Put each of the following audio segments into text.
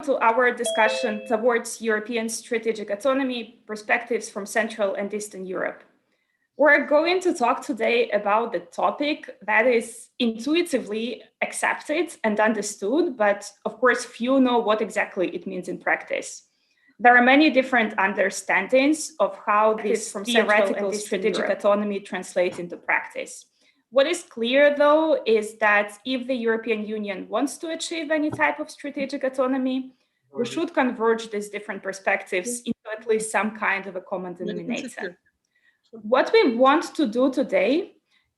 to our discussion towards European strategic autonomy perspectives from Central and Eastern Europe. We're going to talk today about the topic that is intuitively accepted and understood, but of course, few know what exactly it means in practice. There are many different understandings of how this from theoretical strategic autonomy translates into practice. What is clear, though, is that if the European Union wants to achieve any type of strategic autonomy, we should converge these different perspectives into at least some kind of a common denominator. What we want to do today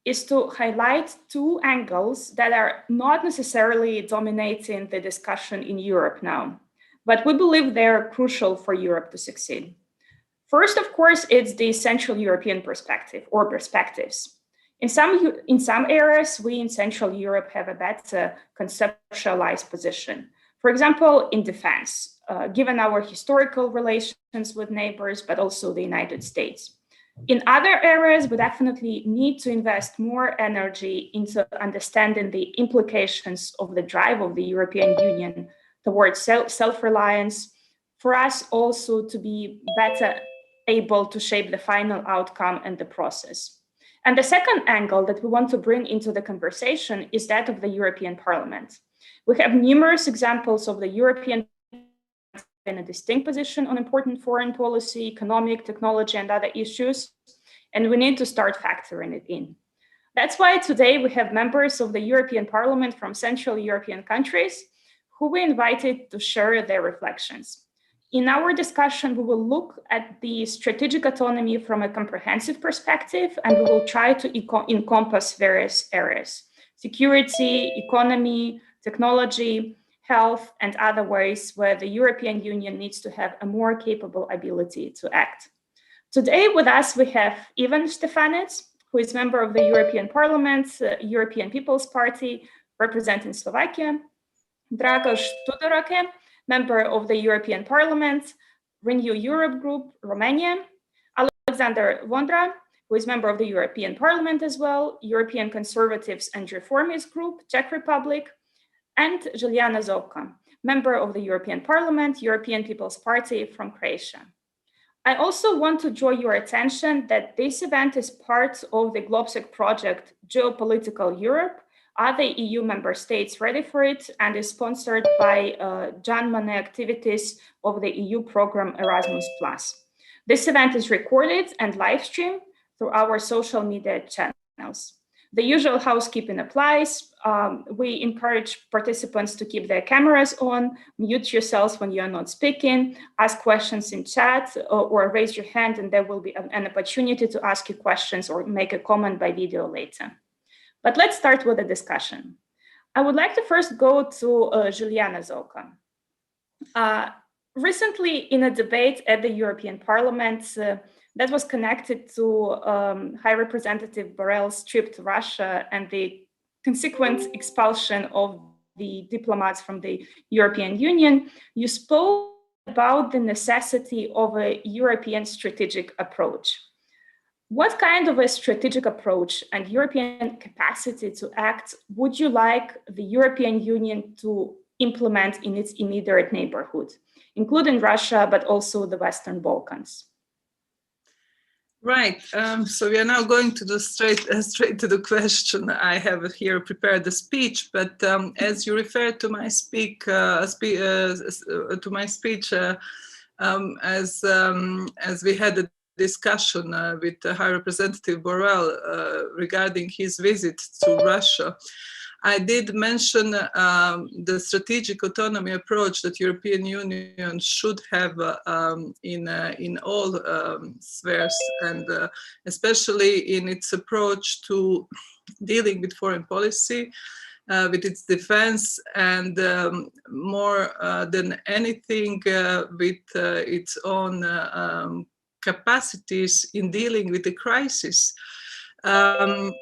is to highlight two angles that are not necessarily dominating the discussion in Europe now, but we believe they're crucial for Europe to succeed. First, of course, it's the Central European perspective or perspectives. In some areas, we in Central Europe have a better conceptualized position. For example, in defense, given our historical relations with neighbors, but also the United States. In other areas, we definitely need to invest more energy into understanding the implications of the drive of the European Union towards self-reliance, for us also to be better able to shape the final outcome and the process. And the second angle that we want to bring into the conversation is that of the European Parliament. We have numerous examples of the European in a distinct position on important foreign policy, economic, technology, and other issues, and we need to start factoring it in. That's why today we have members of the European Parliament from Central European countries who we invited to share their reflections. In our discussion, we will look at the strategic autonomy from a comprehensive perspective, and we will try to encompass various areas: security, economy, technology, health, and other ways where the European Union needs to have a more capable ability to act. Today with us, we have Ivan Štefanec, who is member of the European Parliament, European People's Party, representing Slovakia, Dragoș Tudoroke, member of the European Parliament, Renew Europe Group, Romania, Alexander Vondra, who is member of the European Parliament as well, European Conservatives and Reformists Group, Czech Republic, and Juliana Zovka, member of the European Parliament, European People's Party from Croatia. I also want to draw your attention that this event is part of the GLOBSEC project, Geopolitical Europe. Are the EU member states ready for it? And is sponsored by Jean Monnet activities of the EU program Erasmus+. This event is recorded and live streamed through our social media channels. The usual housekeeping applies. We encourage participants to keep their cameras on, mute yourselves when you are not speaking, ask questions in chat, or raise your hand, and there will be an opportunity to ask you questions or make a comment by video later. But let's start with the discussion. I would like to first go to Juliana Zovka. Recently, in a debate at the European Parliament, that was connected to High Representative Borrell's trip to Russia and the consequent expulsion of the diplomats from the European Union, you spoke about the necessity of a European strategic approach. What kind of a strategic approach and European capacity to act would you like the European Union to implement in its immediate neighborhood, including Russia, but also the Western Balkans? Right. So we are now going to do straight to the question. I have here prepared the speech, but as you referred to my speech, as we had a discussion with High Representative Borrell regarding his visit to Russia, I did mention the strategic autonomy approach that European Union should have in all spheres, and especially in its approach to dealing with foreign policy, with its defense, and more than anything with its own capacities in dealing with the crisis. In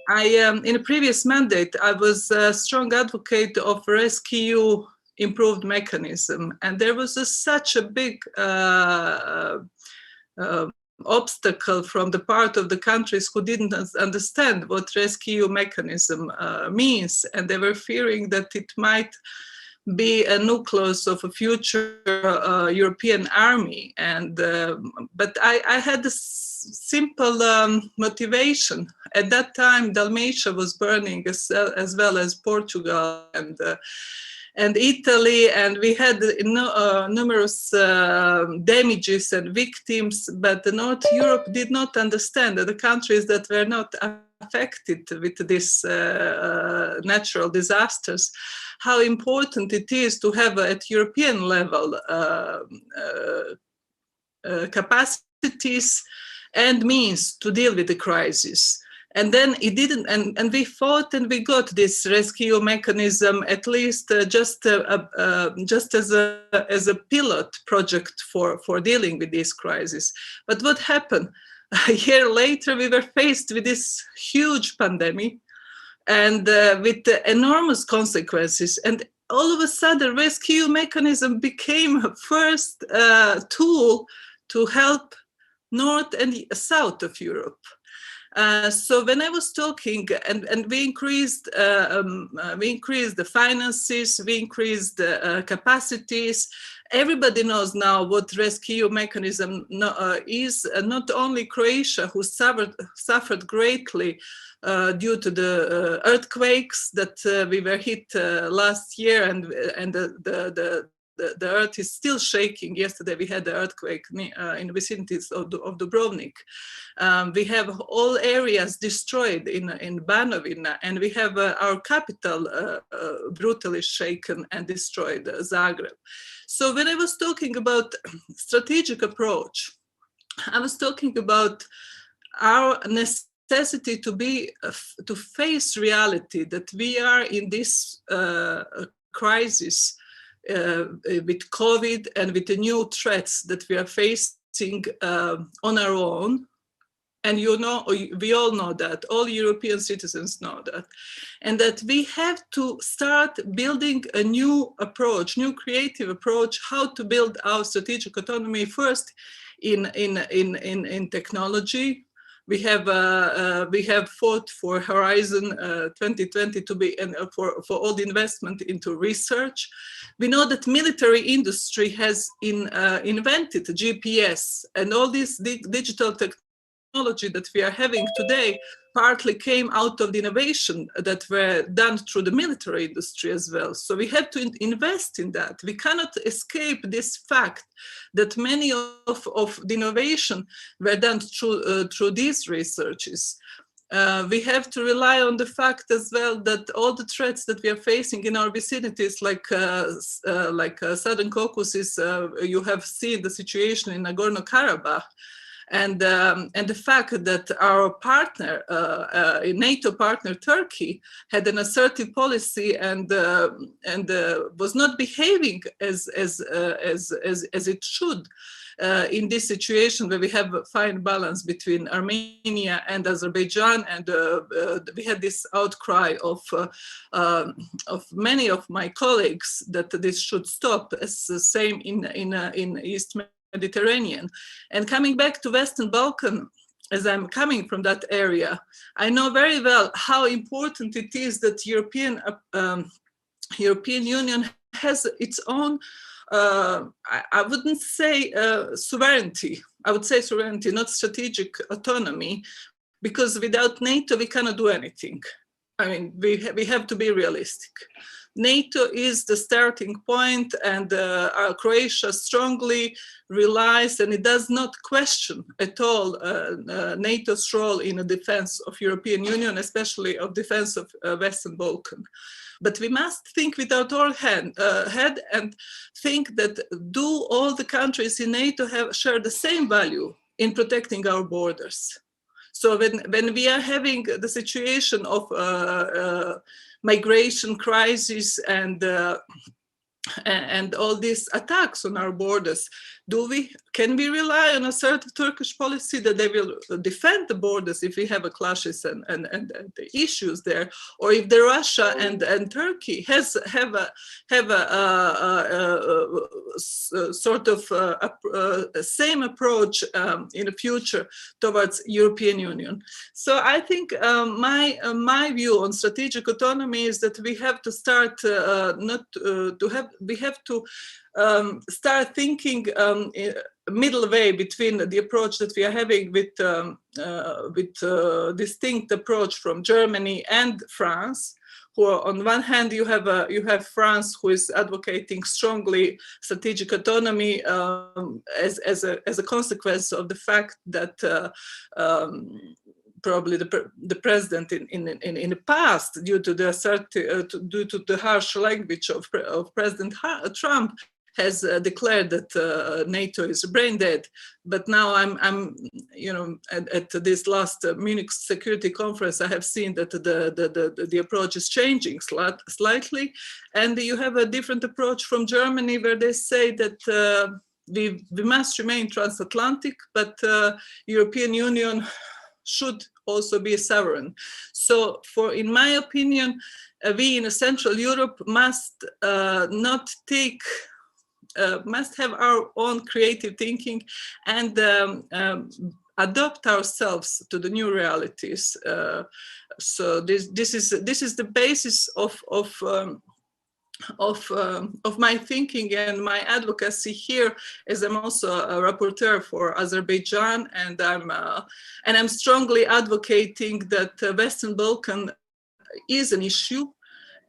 a previous mandate, I was a strong advocate of rescue improved mechanism, and there was such a big obstacle from the part of the countries who didn't understand what rescue mechanism means, and they were fearing that it might be a nucleus of a future European army. And but I had a simple motivation. At that time, Dalmatia was burning as well as Portugal and Italy, and we had numerous damages and victims, but North Europe did not understand that the countries that were not affected with these natural disasters, how important it is to have at European level capacities and means to deal with the crisis. And then it didn't, and we fought and we got this rescue mechanism, at least just as a pilot project for dealing with this crisis. But what happened? A year later, we were faced with this huge pandemic and with enormous consequences. And all of a sudden, rescue mechanism became a first tool to help North and South of Europe. So when I was talking, and we increased the finances, we increased the capacities. Everybody knows now what rescue mechanism is. Not only Croatia, who suffered greatly due to the earthquakes that we were hit last year, and the earth is still shaking. Yesterday we had the earthquake in the vicinities of Dubrovnik. We have all areas destroyed in Banovina, and we have our capital brutally shaken and destroyed, Zagreb. So when I was talking about strategic approach, I was talking about our necessity to face reality, that we are in this crisis with COVID and with the new threats that we are facing on our own. And we all know that, all European citizens know that, and that we have to start building a new approach, new creative approach, how to build our strategic autonomy first in technology. We have fought for Horizon 2020 to be for all the investment into research. We know that military industry has invented GPS, and all this digital technology that we are having today partly came out of the innovation that were done through the military industry as well. So we have to invest in that. We cannot escape this fact that many of the innovation were done through these researches. We have to rely on the fact as well that all the threats that we are facing in our vicinities, like Southern Caucasus, you have seen the situation in Nagorno-Karabakh. And the fact that our partner, NATO partner Turkey, had an assertive policy and was not behaving as it should in this situation where we have a fine balance between Armenia and Azerbaijan, and we had this outcry of many of my colleagues that this should stop. As the same in East Mediterranean. And coming back to Western Balkan, as I'm coming from that area, I know very well how important it is that European Union has its own, I wouldn't say sovereignty, I would say sovereignty, not strategic autonomy, because without NATO we cannot do anything. I mean, we have to be realistic. NATO is the starting point, and Croatia strongly relies, and it does not question at all NATO's role in the defense of European Union, especially of defense of Western Balkan. But we must think without our head and think that do all the countries in NATO share the same value in protecting our borders? So when we are having the situation of migration crisis and all these attacks on our borders, Can we rely on a certain Turkish policy that they will defend the borders if we have a clashes and the issues there, or if the Russia and Turkey have a sort of same approach in the future towards European Union? So I think my view on strategic autonomy is that we have to start start thinking middle way between the approach that we are having with distinct approach from Germany and France. Who, on one hand, you have France, who is advocating strongly strategic autonomy as a consequence of the fact that probably the president in the past, due to the harsh language of President Trump, has declared that NATO is brain dead. But now I'm at this last Munich Security Conference, I have seen that the approach is changing slightly, and you have a different approach from Germany, where they say that we must remain transatlantic, but European Union should also be sovereign. So, in my opinion, we in Central Europe must must have our own creative thinking and adapt ourselves to the new realities. So this is the basis of my thinking and my advocacy here, as I'm also a rapporteur for Azerbaijan, and I'm strongly advocating that Western Balkan is an issue,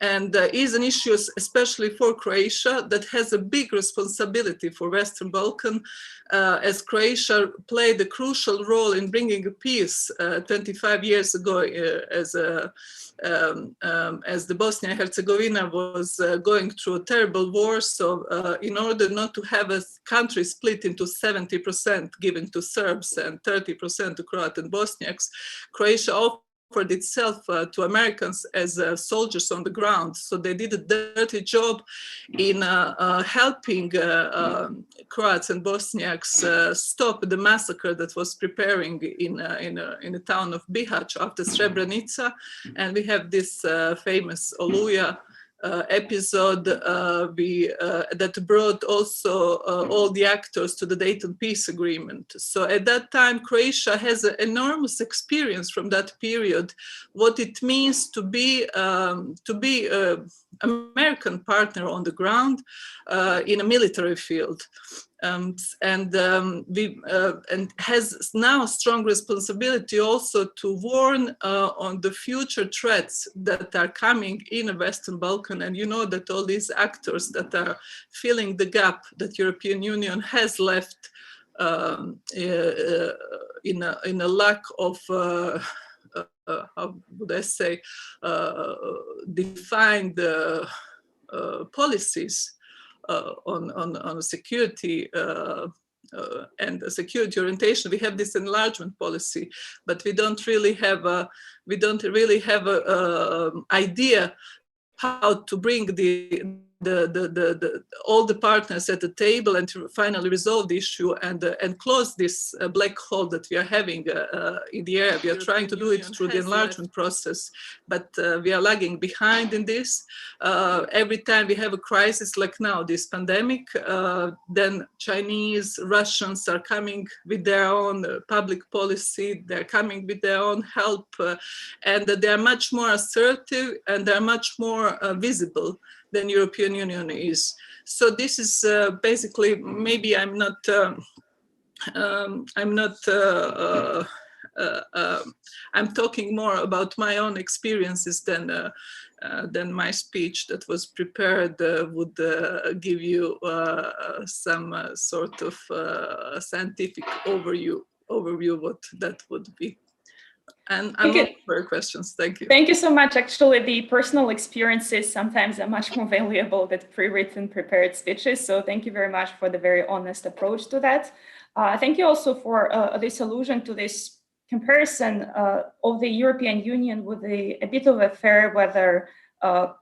and is an issue especially for Croatia, that has a big responsibility for Western Balkan, as Croatia played a crucial role in bringing peace 25 years ago, as the Bosnia and Herzegovina was going through a terrible war. So in order not to have a country split into 70% given to Serbs and 30% to Croat and Bosniaks, Croatia offered itself to Americans as soldiers on the ground. So they did a dirty job in helping Croats and Bosniaks stop the massacre that was preparing in the town of Bihać after Srebrenica. And we have this famous Oluja episode that brought also all the actors to the Dayton Peace Agreement. So at that time, Croatia has an enormous experience from that period, what it means to be American partner on the ground in a military field. And has now strong responsibility also to warn on the future threats that are coming in the Western Balkan. And you know that all these actors that are filling the gap that European Union has left in a lack of how would I say, defined policies on security and security orientation. We have this enlargement policy, but we don't really have a idea how to bring all the partners at the table and to finally resolve the issue and close this black hole that we are having in the air. We are trying to do it through the enlargement process, but we are lagging behind in this. Every time we have a crisis like now, this pandemic, then Chinese, Russians are coming with their own public policy, they're coming with their own help, and they are much more assertive and they're much more visible than European Union is. So this is basically, maybe I'm talking more about my own experiences than my speech that was prepared would give you some sort of scientific overview what that would be. And I'm open for your questions. Thank you. Thank you so much. Actually, the personal experiences sometimes are much more valuable than pre-written, prepared speeches. So thank you very much for the very honest approach to that. Thank you also for this allusion to this comparison of the European Union with a bit of a fair weather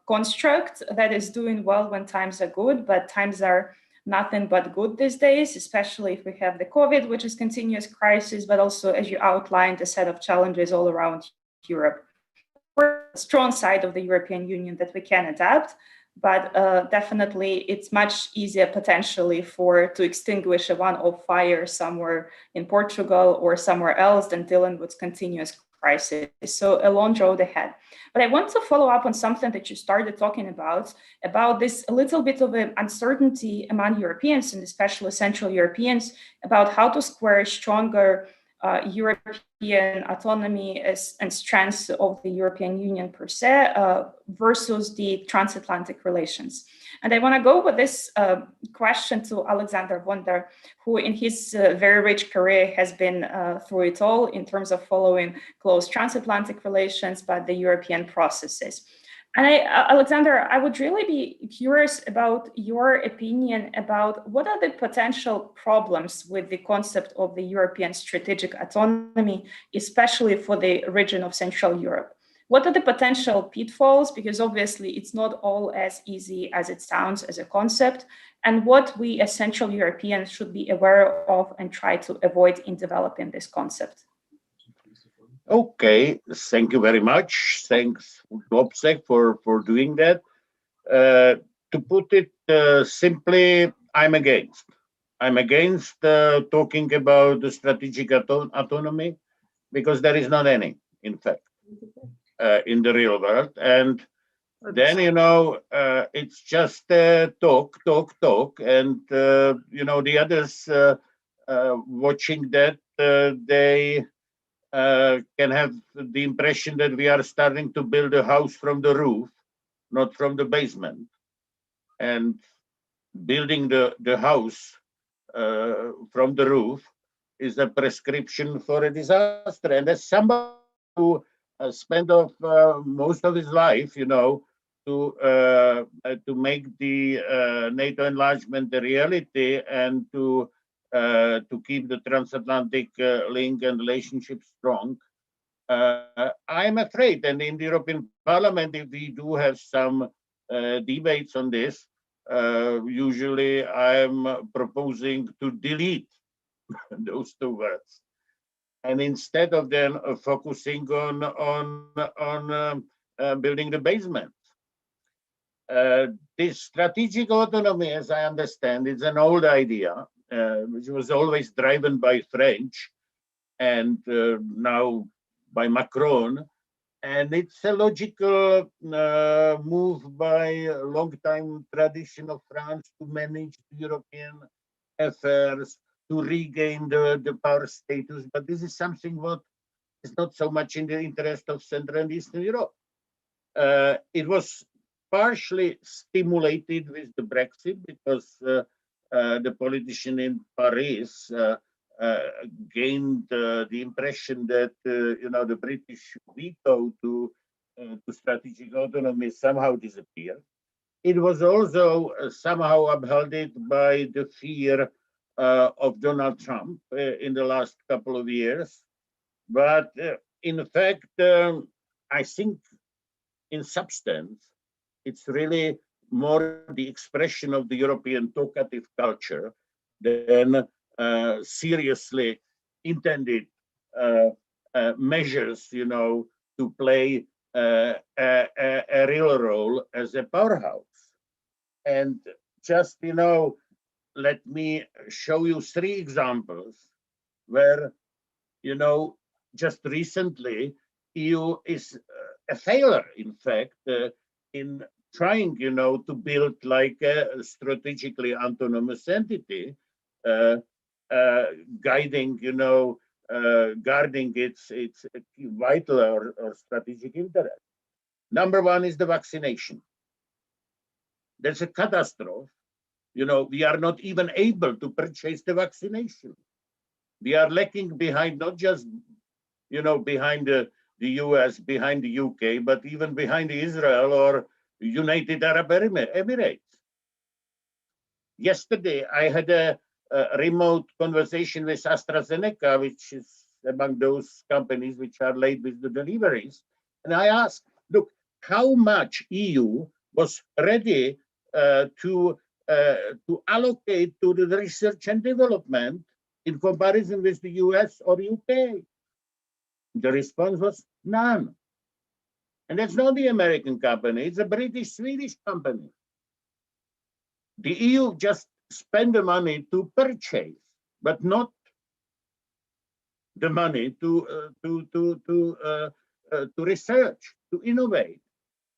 construct that is doing well when times are good, but times are nothing but good these days, especially if we have the COVID, which is continuous crisis, but also, as you outlined, a set of challenges all around Europe. We're a strong side of the European Union that we can adapt, but definitely it's much easier potentially to extinguish a one-off fire somewhere in Portugal or somewhere else than dealing with continuous crisis. So a long road ahead. But I want to follow up on something that you started talking about this a little bit of an uncertainty among Europeans, and especially Central Europeans, about how to square stronger European autonomy and strengths of the European Union per se versus the transatlantic relations. And I want to go with this question to Alexander Wonder, who in his very rich career has been through it all in terms of following close transatlantic relations, but the European processes. And Alexander, I would really be curious about your opinion about what are the potential problems with the concept of the European strategic autonomy, especially for the region of Central Europe. What are the potential pitfalls? Because obviously it's not all as easy as it sounds as a concept, and what we as Central Europeans should be aware of and try to avoid in developing this concept. Okay, thank you very much. Thanks, GLOBSEC, for doing that. To put it simply, I'm against. I'm against talking about the strategic autonomy, because there is not any, in fact, in the real world. And then, it's just talk, and, the others watching that, they can have the impression that we are starting to build a house from the roof, not from the basement. And building the house from the roof is a prescription for a disaster. And as somebody who spent most of his life, to make the NATO enlargement a reality and to keep the transatlantic link and relationship strong. I'm afraid, and in the European Parliament, if we do have some debates on this, usually I'm proposing to delete those two words, and instead of then focusing on building the basement. This strategic autonomy, as I understand, is an old idea, which was always driven by French and now by Macron. And it's a logical move by a long-time tradition of France to manage European affairs, to regain the power status. But this is something what is not so much in the interest of Central and Eastern Europe. It was partially stimulated with the Brexit, because the politician in Paris gained the impression that the British veto to strategic autonomy somehow disappeared. It was also somehow upheld by the fear of Donald Trump in the last couple of years. But in fact, I think in substance, it's really more the expression of the European talkative culture than seriously intended measures, to play a real role as a powerhouse. And just, let me show you 3 examples where, just recently, EU is a failure, in fact, in trying, to build like a strategically autonomous entity, guarding its vital or strategic interest. Number 1 is the vaccination. There's a catastrophe. We are not even able to purchase the vaccination. We are lacking behind, not just, behind the US, behind the UK, but even behind Israel or United Arab Emirates. Yesterday, I had a remote conversation with AstraZeneca, which is among those companies which are late with the deliveries. And I asked, look, how much EU was ready to to allocate to the research and development in comparison with the US or UK? The response was none. And that's not the American company, it's a British-Swedish company. The EU just spend the money to purchase, but not the money to research, to innovate.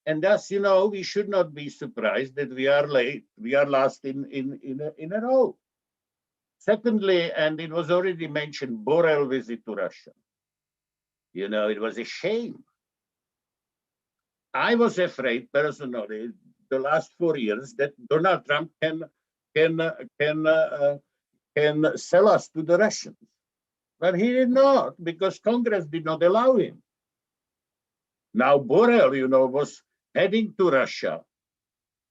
And thus, you know, we should not be surprised that we are late, we are last in a row. Secondly, and it was already mentioned, Borrell visit to Russia. You know, it was a shame. I was afraid personally the last 4 years that Donald Trump can sell us to the Russians. But he did not, because Congress did not allow him. Now Borrell, you know, was heading to Russia,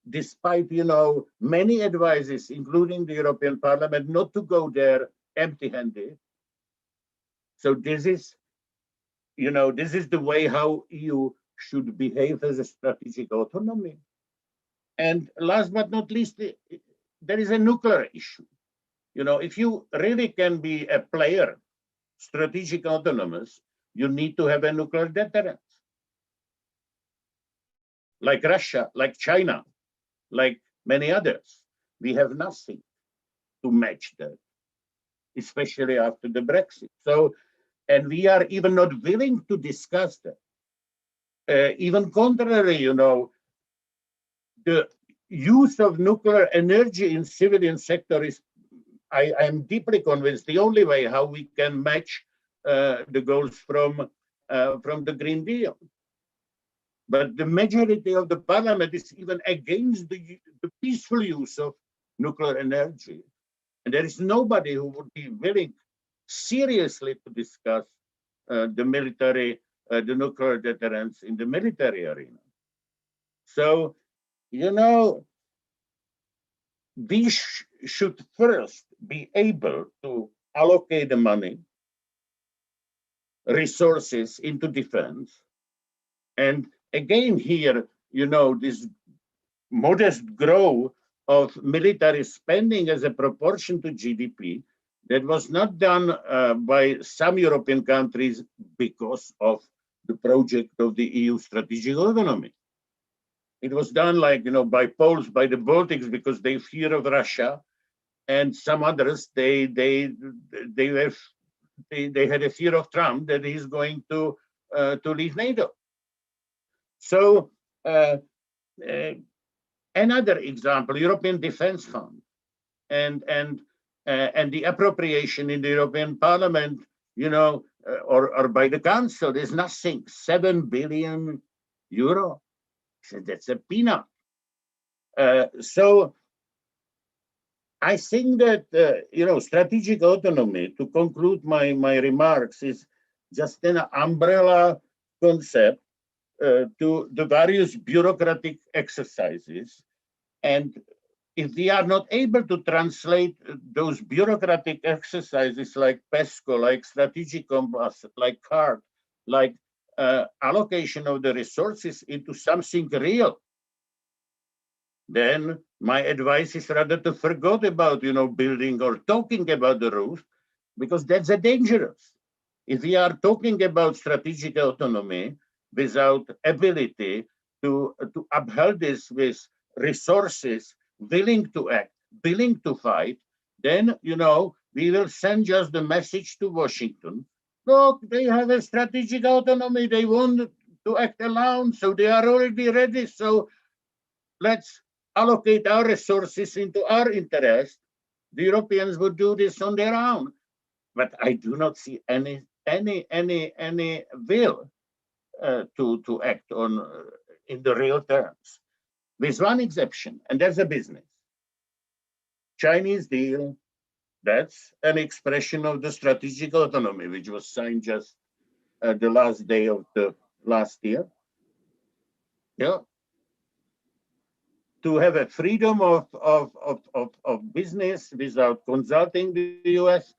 despite, you know, many advices, including the European Parliament, not to go there empty-handed. So this is, you know, this is the way how EU should behave as a strategic autonomy. And last but not least, there is a nuclear issue. You know, if you really can be a player, strategic autonomous, you need to have a nuclear deterrent. Like Russia, like China, like many others, we have nothing to match that, especially after the Brexit. So, and we are even not willing to discuss that. Even contrary, you know, the use of nuclear energy in civilian sector is, I am deeply convinced, the only way how we can match the goals from the Green Deal. But the majority of the parliament is even against the peaceful use of nuclear energy. And there is nobody who would be willing seriously to discuss the military, the nuclear deterrence in the military arena. So, you know, we should first be able to allocate the money, resources into defense. And again here, you know, this modest growth of military spending as a proportion to GDP that was not done by some European countries because of the project of the EU strategic autonomy. It was done, like, you know, by Poles, by the Baltics, because they fear of Russia, and some others they had a fear of Trump that he's going to leave NATO. So another example, European Defense Fund, and the appropriation in the European Parliament, you know, or by the Council, there's nothing. 7 billion euro. So that's a peanut. So I think that you know, strategic autonomy, to conclude my remarks, is just an umbrella concept to the various bureaucratic exercises. And if we are not able to translate those bureaucratic exercises like PESCO, like strategic compass, like CART, like allocation of the resources into something real, then my advice is rather to forget about, you know, building or talking about the rules, because that's dangerous. If we are talking about strategic autonomy without ability to uphold this with resources, willing to act, willing to fight, then, you know, we will send just the message to Washington. Look, they have a strategic autonomy. They want to act alone, so they are already ready. So let's allocate our resources into our interest. The Europeans would do this on their own. But I do not see any will to act on in the real terms, with one exception, and that's a business. Chinese deal. That's an expression of the strategic autonomy, which was signed just the last day of the last year. Yeah. To have a freedom of business without consulting the US,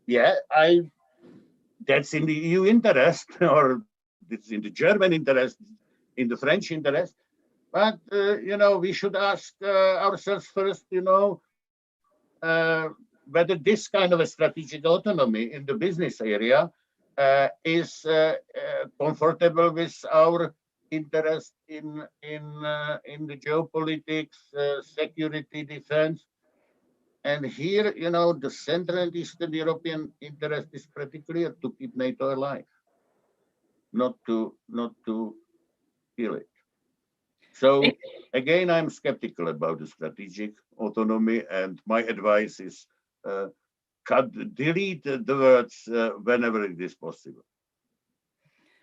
yeah, that's in the EU interest, or it's in the German interest, in the French interest. But we should ask ourselves first, whether this kind of a strategic autonomy in the business area is comfortable with our interest in the geopolitics, security, defense. And here, the Central and Eastern European interest is pretty clear: to keep NATO alive, not to kill it. So again, I'm skeptical about the strategic autonomy, and my advice is delete the words whenever it is possible.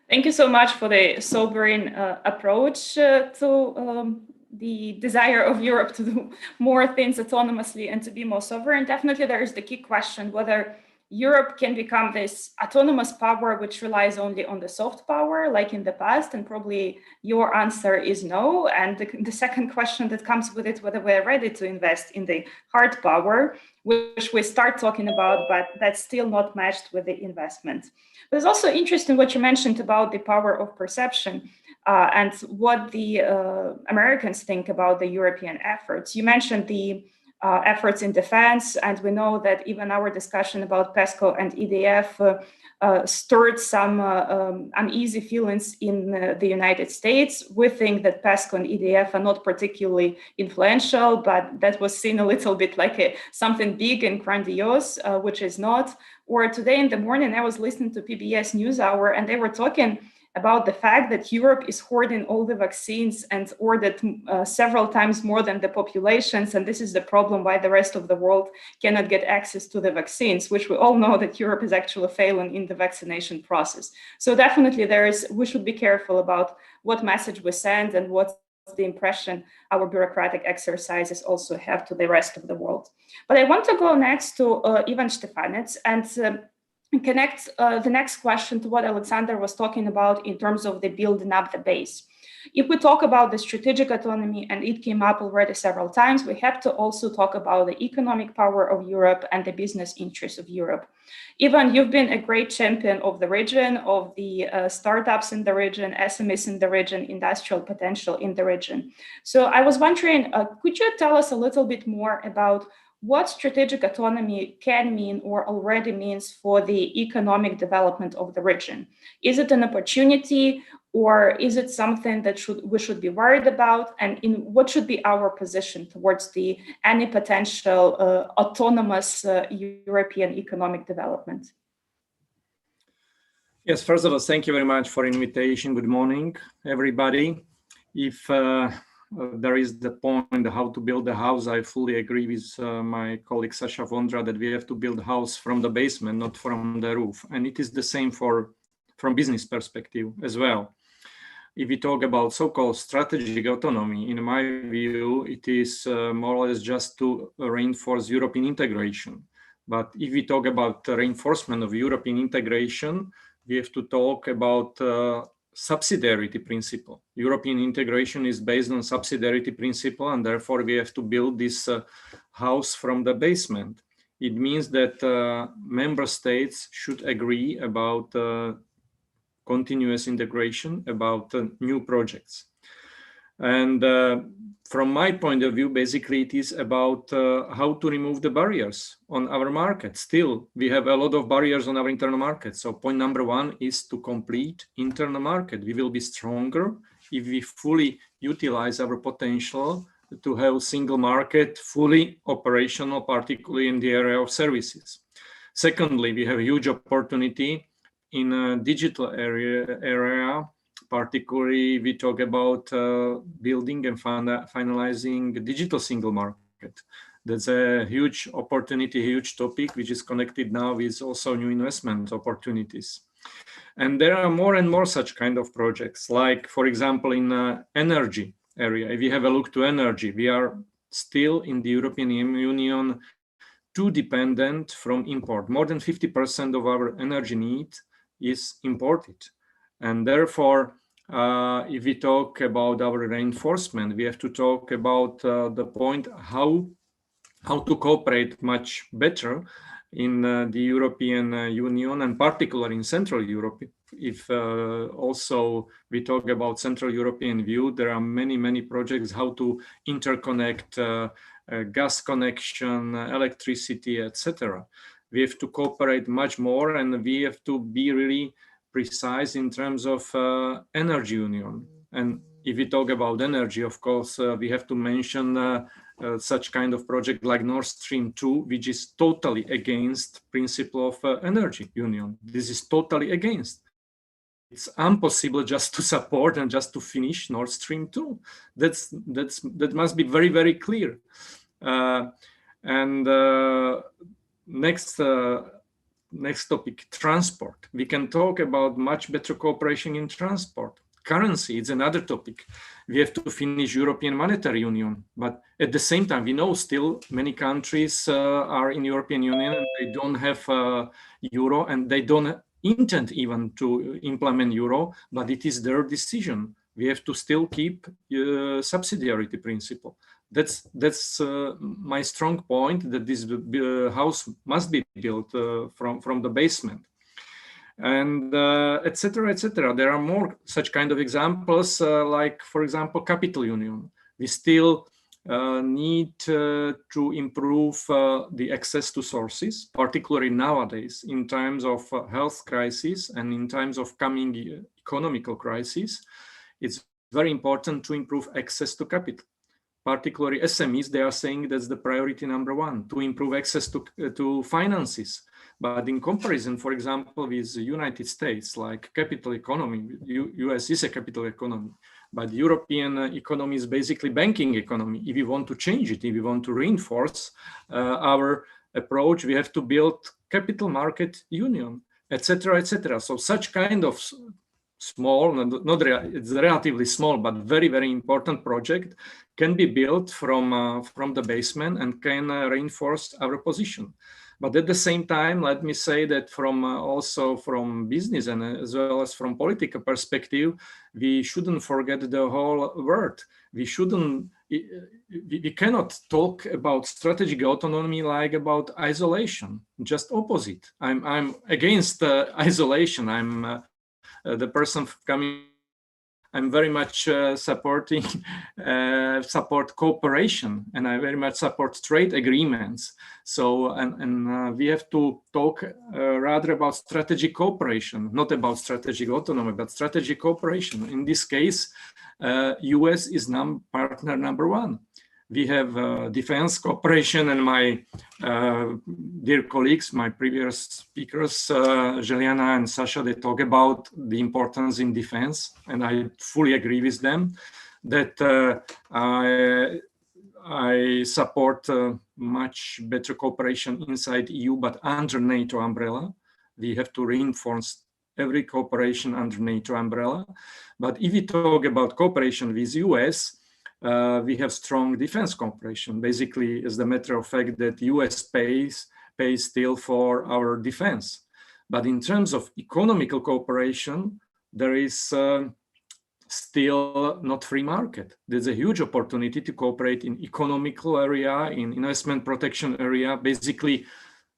Thank you so much for the sobering approach to the desire of Europe to do more things autonomously and to be more sovereign. Definitely there is the key question whether Europe can become this autonomous power which relies only on the soft power like in the past, and probably your answer is no. And the second question that comes with it, whether we're ready to invest in the hard power, which we start talking about, but that's still not matched with the investment. But it's also interesting what you mentioned about the power of perception and what the Americans think about the European efforts. You mentioned the efforts in defense, and we know that even our discussion about PESCO and EDF stirred some uneasy feelings in the United States. We think that PESCO and EDF are not particularly influential, but that was seen a little bit like something big and grandiose, which is not. Or today in the morning, I was listening to PBS NewsHour, and they were talking about the fact that Europe is hoarding all the vaccines and ordered several times more than the populations. And this is the problem why the rest of the world cannot get access to the vaccines, which we all know that Europe is actually failing in the vaccination process. So definitely we should be careful about what message we send and what's the impression our bureaucratic exercises also have to the rest of the world. But I want to go next to Ivan Štefanec and connect the next question to what Alexander was talking about in terms of the building up the base. If we talk about the strategic autonomy, and it came up already several times, we have to also talk about the economic power of Europe and the business interests of Europe. Ivan, you've been a great champion of the region, of the startups in the region, SMEs in the region, industrial potential in the region. So I was wondering, could you tell us a little bit more about what strategic autonomy can mean or already means for the economic development of the region? Is it an opportunity, or is it something that we should be worried about? And what should be our position towards any potential autonomous European economic development? Yes, first of all, thank you very much for invitation. Good morning, everybody. If there is the point how to build a house, I fully agree with my colleague Sasha Vondra that we have to build a house from the basement, not from the roof. And it is the same from business perspective as well. If we talk about so-called strategic autonomy, in my view, it is more or less just to reinforce European integration. But if we talk about reinforcement of European integration, we have to talk about subsidiarity principle. European integration is based on subsidiarity principle, and therefore we have to build this house from the basement. It means that member states should agree about continuous integration, about new projects. And from my point of view, basically it is about how to remove the barriers on our market. Still, we have a lot of barriers on our internal market. So point number one is to complete internal market. We will be stronger if we fully utilize our potential to have single market fully operational, particularly in the area of services. Secondly, we have a huge opportunity in a digital area. Particularly, we talk about building and finalizing the digital single market. That's a huge opportunity, huge topic, which is connected now with also new investment opportunities. And there are more and more such kind of projects, like, for example, in energy area. If you have a look to energy, we are still in the European Union too dependent from import. More than 50% of our energy need is imported. And therefore, if we talk about our reinforcement, we have to talk about the point how to cooperate much better in the European Union, and particularly in Central Europe. If also we talk about Central European view, there are many projects how to interconnect gas connection, electricity, etc. We have to cooperate much more, and we have to be really precise in terms of energy union. And if we talk about energy, of course, we have to mention such kind of project like Nord Stream 2, which is totally against principle of energy union. This is totally against. It's impossible just to support and just to finish Nord Stream 2. That must be very clear. Next topic, transport. We can talk about much better cooperation in transport. Currency is another topic. We have to finish European Monetary Union, but at the same time, we know still many countries are in European Union and they don't have euro, and they don't intend even to implement euro, but it is their decision. We have to still keep subsidiarity principle. That's my strong point, that this house must be built from the basement. And etc. There are more such kind of examples, like, for example, capital union. We still need to improve the access to sources, particularly nowadays in times of health crisis and in times of coming economical crisis. It's very important to improve access to capital. Particularly SMEs, they are saying that's the priority number one, to improve access to finances. But in comparison, for example, with the United States, like capital economy, US is a capital economy, but European economy is basically banking economy. If we want to change it, if we want to reinforce our approach, we have to build capital market union, etc. So such kind of small, it's relatively small, but very important project can be built from the basement and can reinforce our position. But at the same time, let me say that also from business and as well as from political perspective, we shouldn't forget the whole world. We cannot talk about strategic autonomy like about isolation, just opposite. I'm against isolation. I'm the person coming. I'm very much support cooperation, and I very much support trade agreements. So, and we have to talk rather about strategic cooperation, not about strategic autonomy, but strategic cooperation. In this case, US is partner number one. We have defense cooperation, and my dear colleagues, my previous speakers, Juliana and Sasha, they talk about the importance in defense, and I fully agree with them that I support much better cooperation inside EU, but under NATO umbrella. We have to reinforce every cooperation under NATO umbrella. But if we talk about cooperation with US, we have strong defense cooperation. Basically, as a matter of fact, that US pays still for our defense. But in terms of economical cooperation, there is still not free market. There's a huge opportunity to cooperate in economical area, in investment protection area, basically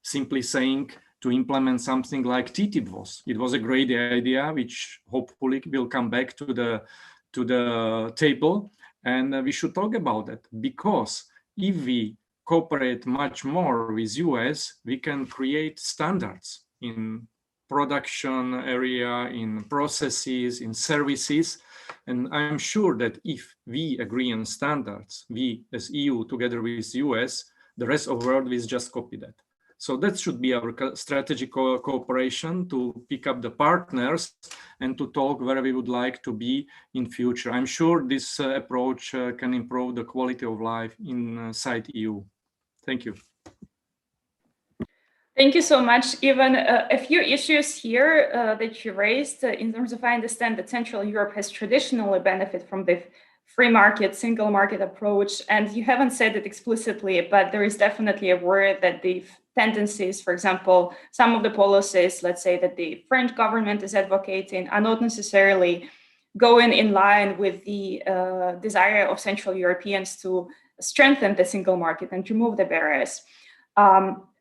simply saying to implement something like TTIP was. It was a great idea, which hopefully will come back to the table. And we should talk about it, because if we cooperate much more with US, we can create standards in production area, in processes, in services. And I'm sure that if we agree on standards, we as EU together with US, the rest of the world will just copy that. So that should be our strategic cooperation, to pick up the partners and to talk where we would like to be in future. I'm sure this approach can improve the quality of life inside EU. Thank you. Thank you so much. Even a few issues here that you raised in terms of, I understand that Central Europe has traditionally benefited from the free market, single market approach, and you haven't said it explicitly, but there is definitely a word that the tendencies, for example, some of the policies, let's say, that the French government is advocating are not necessarily going in line with the desire of Central Europeans to strengthen the single market and remove the barriers.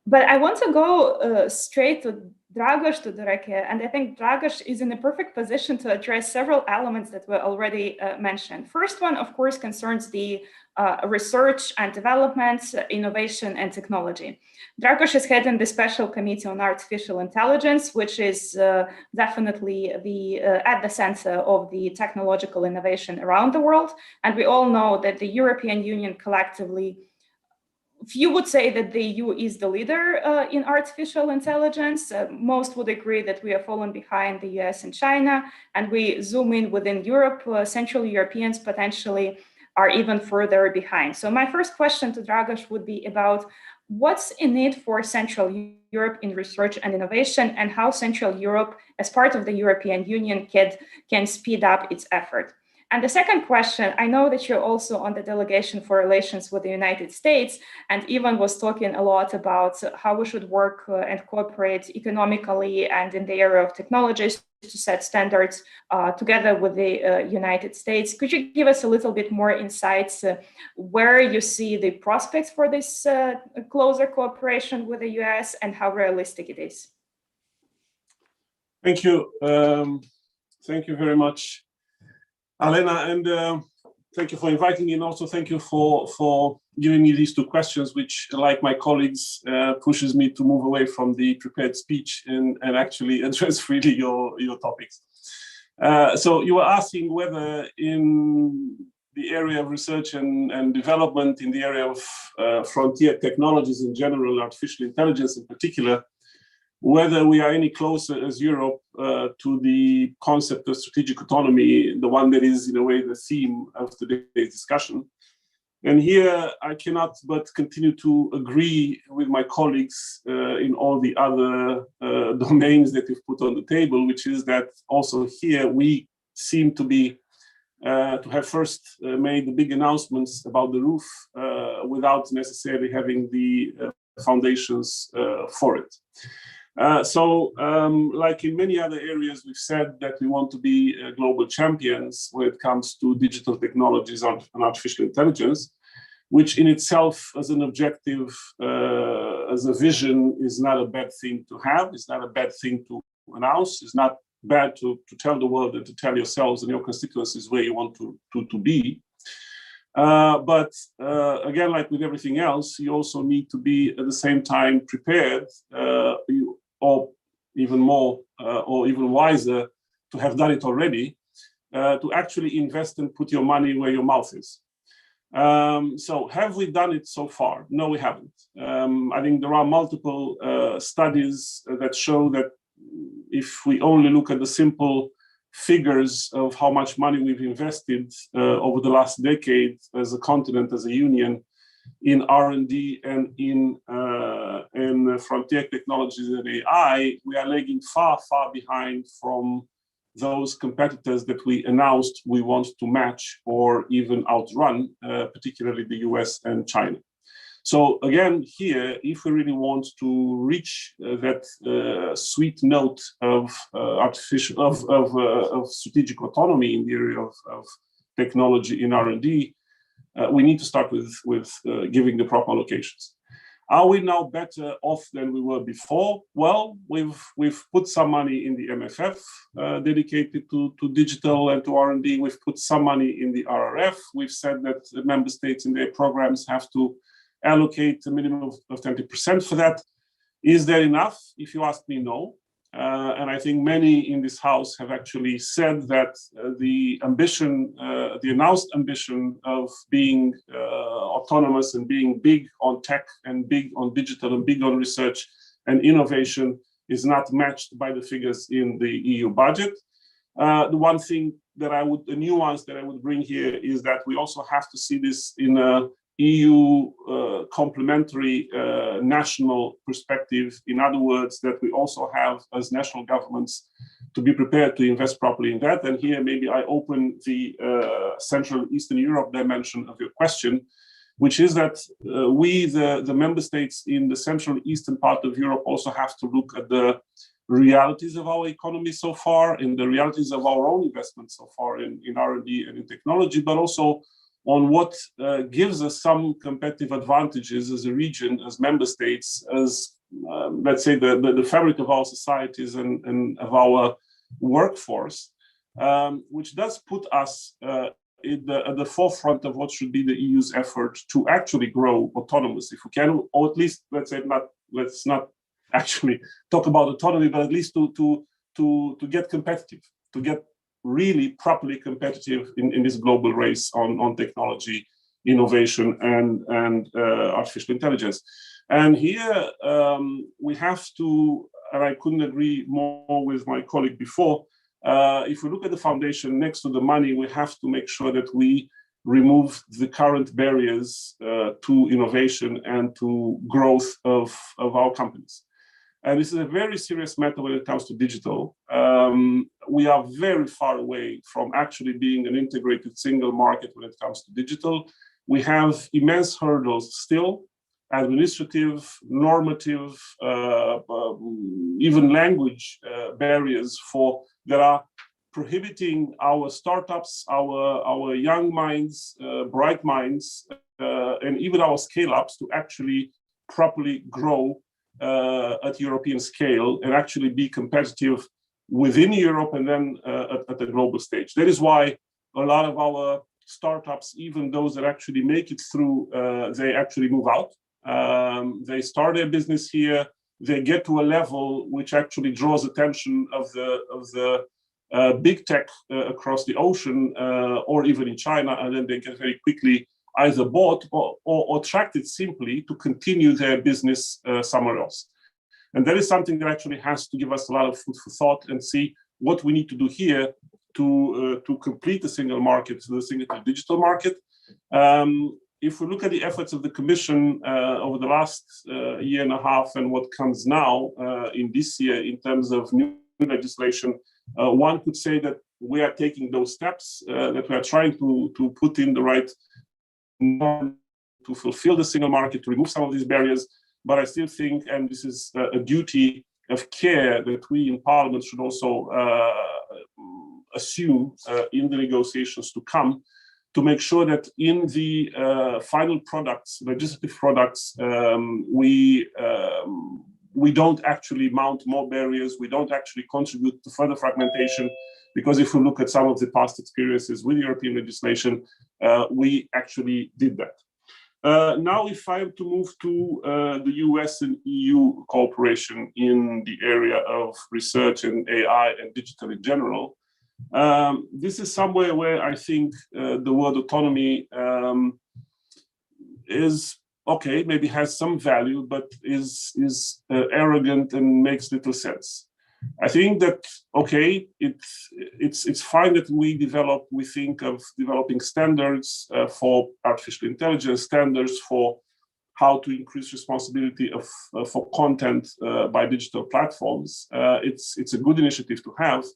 But I want to go straight to Dragos Tudoreke, and I think Dragos is in a perfect position to address several elements that were already mentioned. First one, of course, concerns the research and development, innovation and technology. Dragos is heading the Special Committee on Artificial Intelligence, which is definitely at the center of the technological innovation around the world. And we all know that the European Union collectively, few would say that the EU is the leader in artificial intelligence. Most would agree that we are falling behind the US and China. And we zoom in within Europe, Central Europeans potentially are even further behind. So my first question to Dragos would be about what's in it for Central Europe in research and innovation, and how Central Europe, as part of the European Union, can speed up its effort. And the second question, I know that you're also on the delegation for relations with the United States, and Ivan was talking a lot about how we should work and cooperate economically and in the area of technologies to set standards together with the United States. Could you give us a little bit more insights where you see the prospects for this closer cooperation with the US and how realistic it is? Thank you. Thank you very much, Alena, and thank you for inviting me, and also thank you for giving me these two questions, which, like my colleagues, pushes me to move away from the prepared speech and actually address freely your topics. So you were asking whether in the area of research and development, in the area of frontier technologies in general, artificial intelligence in particular, whether we are any closer as Europe to the concept of strategic autonomy, the one that is in a way the theme of today's discussion. And here I cannot but continue to agree with my colleagues in all the other domains that we've put on the table, which is that also here we seem to be to have first made the big announcements about the roof without necessarily having the foundations for it. Like in many other areas, we've said that we want to be global champions when it comes to digital technologies and artificial intelligence, which in itself as an objective, as a vision, is not a bad thing to have. It's not a bad thing to announce. It's not bad to tell the world and to tell yourselves and your constituencies where you want to be. But again, like with everything else, you also need to be at the same time prepared, or even more, or even wiser, to have done it already, to actually invest and put your money where your mouth is. So have we done it so far? No, we haven't. I think there are multiple studies that show that if we only look at the simple figures of how much money we've invested over the last decade as a continent, as a union, in R&D and in frontier technologies and AI, we are lagging far, far behind from those competitors that we announced we want to match or even outrun, particularly the US and China. So again, here, if we really want to reach that sweet note of strategic autonomy in the area of technology in R&D, we need to start with giving the proper allocations. Are we now better off than we were before? Well, we've put some money in the MFF dedicated to digital and to R&D. We've put some money in the RRF. We've said that the member states in their programs have to allocate a minimum of 20% for that. Is that enough? If you ask me, no. And I think many in this house have actually said that the ambition, the announced ambition of being autonomous and being big on tech and big on digital and big on research and innovation is not matched by the figures in the EU budget. The one thing that a nuance that I would bring here is that we also have to see this in a EU complementary national perspective. In other words, that we also have as national governments to be prepared to invest properly in that. And here maybe I open the Central Eastern Europe dimension of your question, which is that we, the member states in the Central Eastern part of Europe, also have to look at the realities of our economy so far, and the realities of our own investments so far in R&D and in technology, but also on what gives us some competitive advantages as a region, as member states, as let's say the fabric of our societies and of our workforce, which does put us at the forefront of what should be the EU's effort to actually grow autonomous, if we can, or at least let's not actually talk about autonomy, but at least to get competitive, to get really properly competitive in this global race on technology, innovation, and artificial intelligence. And here we have to, and I couldn't agree more with my colleague before, if we look at the foundation next to the money, we have to make sure that we remove the current barriers to innovation and to growth of our companies. And this is a very serious matter when it comes to digital. We are very far away from actually being an integrated single market when it comes to digital. We have immense hurdles still, administrative, normative, even language barriers that are prohibiting our startups, our young minds, bright minds, and even our scale-ups to actually properly grow at European scale and actually be competitive within Europe and then at the global stage. That is why a lot of our startups, even those that actually make it through, they actually move out. They start their business here. They get to a level which actually draws attention of the big tech across the ocean or even in China, and then they get very quickly either bought or attracted simply to continue their business somewhere else. And that is something that actually has to give us a lot of food for thought and see what we need to do here to complete the single market, the single digital market. If we look at the efforts of the Commission over the last year and a half and what comes now in this year in terms of new legislation, one could say that we are taking those steps, that we are trying to put in the right norm to fulfill the single market, to remove some of these barriers. But I still think, and this is a duty of care that we in Parliament should also assume in the negotiations to come, to make sure that in the final products, legislative products, we don't actually mount more barriers, we don't actually contribute to further fragmentation, because if we look at some of the past experiences with European legislation, we actually did that. Now, if I am to move to the US and EU cooperation in the area of research and AI and digital in general, this is somewhere where I think the word autonomy is okay, maybe has some value, but is arrogant and makes little sense. I think that, okay, it's fine that we think of developing standards for artificial intelligence, standards for how to increase responsibility for content by digital platforms. It's a good initiative to have,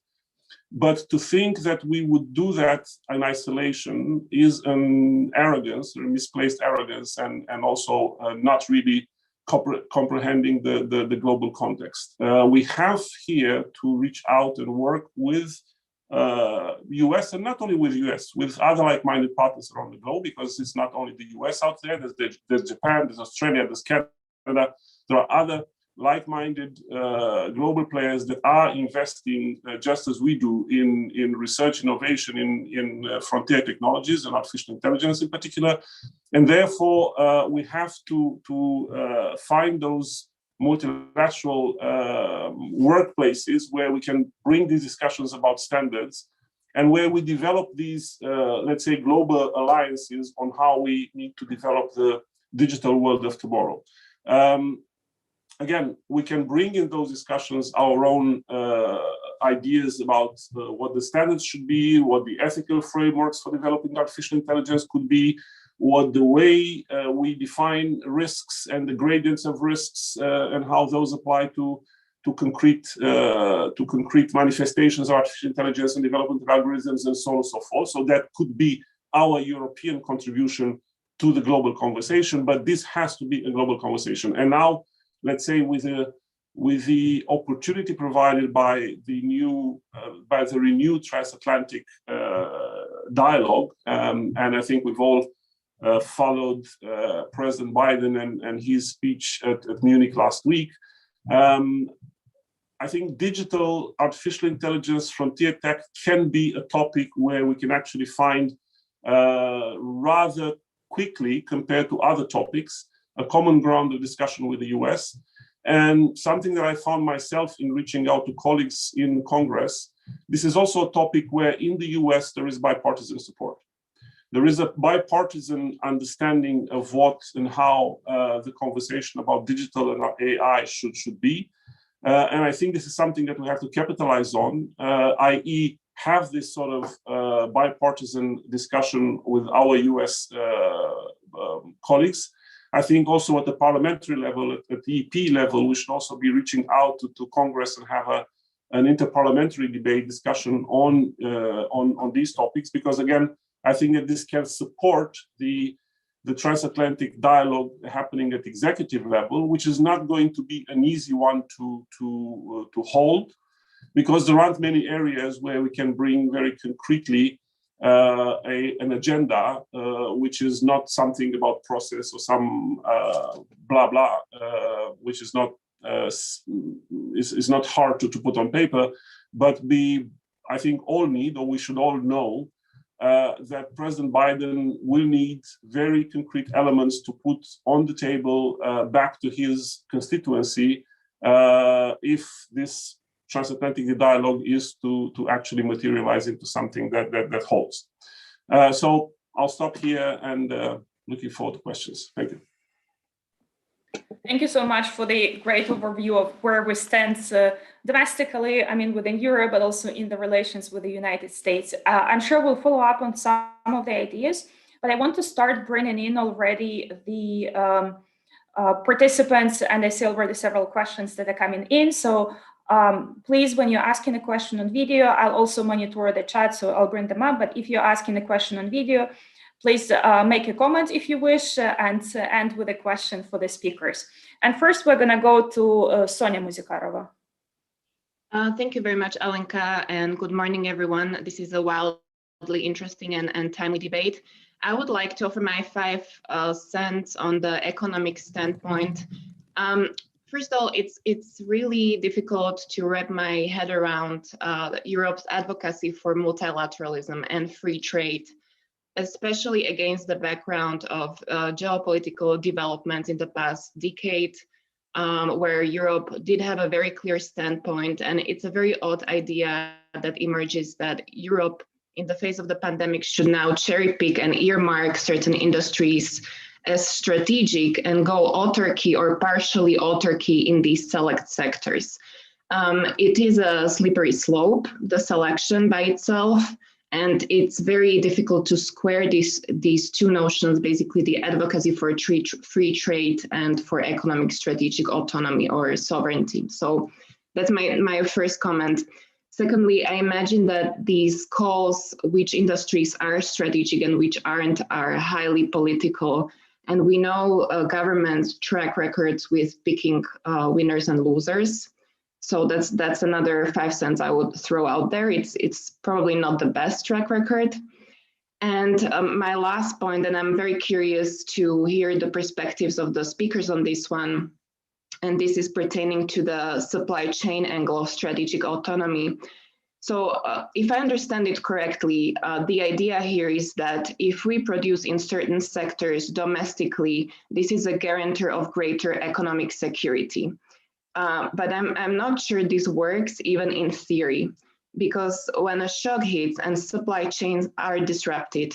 but to think that we would do that in isolation is an arrogance, or misplaced arrogance, and also not really comprehending the global context. We have here to reach out and work with US, and not only with US, with other like-minded partners around the globe, because it's not only the US out there, there's Japan, there's Australia, there's Canada, there are other like-minded global players that are investing just as we do in research, innovation, in frontier technologies and artificial intelligence in particular. And therefore, we have to find those multilateral workplaces where we can bring these discussions about standards and where we develop these, let's say, global alliances on how we need to develop the digital world of tomorrow. Again, we can bring in those discussions our own ideas about what the standards should be, what the ethical frameworks for developing artificial intelligence could be, what the way we define risks and the gradients of risks and how those apply to concrete manifestations of artificial intelligence and development of algorithms and so on and so forth. So that could be our European contribution to the global conversation, but this has to be a global conversation. And now, let's say with the opportunity provided by the renewed transatlantic dialogue. And I think we've all followed President Biden and his speech at Munich last week. I think digital artificial intelligence frontier tech can be a topic where we can actually find rather quickly, compared to other topics, a common ground of discussion with the US. And something that I found myself in reaching out to colleagues in Congress, this is also a topic where in the US there is bipartisan support. There is a bipartisan understanding of what and how the conversation about digital and AI should be. And I think this is something that we have to capitalize on, i.e. have this sort of bipartisan discussion with our US colleagues. I think also at the parliamentary level, at the EP level, we should also be reaching out to Congress and have an interparliamentary debate discussion on these topics, because again, I think that this can support the transatlantic dialogue happening at executive level, which is not going to be an easy one to hold, because there aren't many areas where we can bring very concretely an agenda, which is not something about process or some blah blah, which is not is not hard to put on paper, but I think all need, or we should all know, that President Biden will need very concrete elements to put on the table back to his constituency if this transatlantic dialogue is to actually materialize into something that holds. So I'll stop here and looking forward to questions. Thank you. Thank you so much for the great overview of where we stand domestically, I mean, within Europe, but also in the relations with the United States. I'm sure we'll follow up on some of the ideas, but I want to start bringing in already the participants, and I see already several questions that are coming in. So please, when you're asking a question on video, I'll also monitor the chat, so I'll bring them up. But if you're asking a question on video, please make a comment if you wish, and end with a question for the speakers. And first, we're going to go to Sonia Muzikarova. Thank you very much, Alenka, and good morning, everyone. This is a wildly interesting and timely debate. I would like to offer my 5 cents on the economic standpoint. First of all, it's really difficult to wrap my head around Europe's advocacy for multilateralism and free trade, especially against the background of geopolitical developments in the past decade, where Europe did have a very clear standpoint. And it's a very odd idea that emerges that Europe, in the face of the pandemic, should now cherry pick and earmark certain industries as strategic and go autarky or partially autarky in these select sectors. It is a slippery slope, the selection by itself. And it's very difficult to square these two notions, basically the advocacy for free trade and for economic strategic autonomy or sovereignty. So that's my first comment. Secondly, I imagine that these calls, which industries are strategic and which aren't, are highly political. And we know government track records with picking winners and losers. So that's another 5 cents I would throw out there. It's probably not the best track record. And my last point, and I'm very curious to hear the perspectives of the speakers on this one, and this is pertaining to the supply chain angle of strategic autonomy. So if I understand it correctly, the idea here is that if we produce in certain sectors domestically, this is a guarantor of greater economic security. But I'm not sure this works even in theory, because when a shock hits and supply chains are disrupted,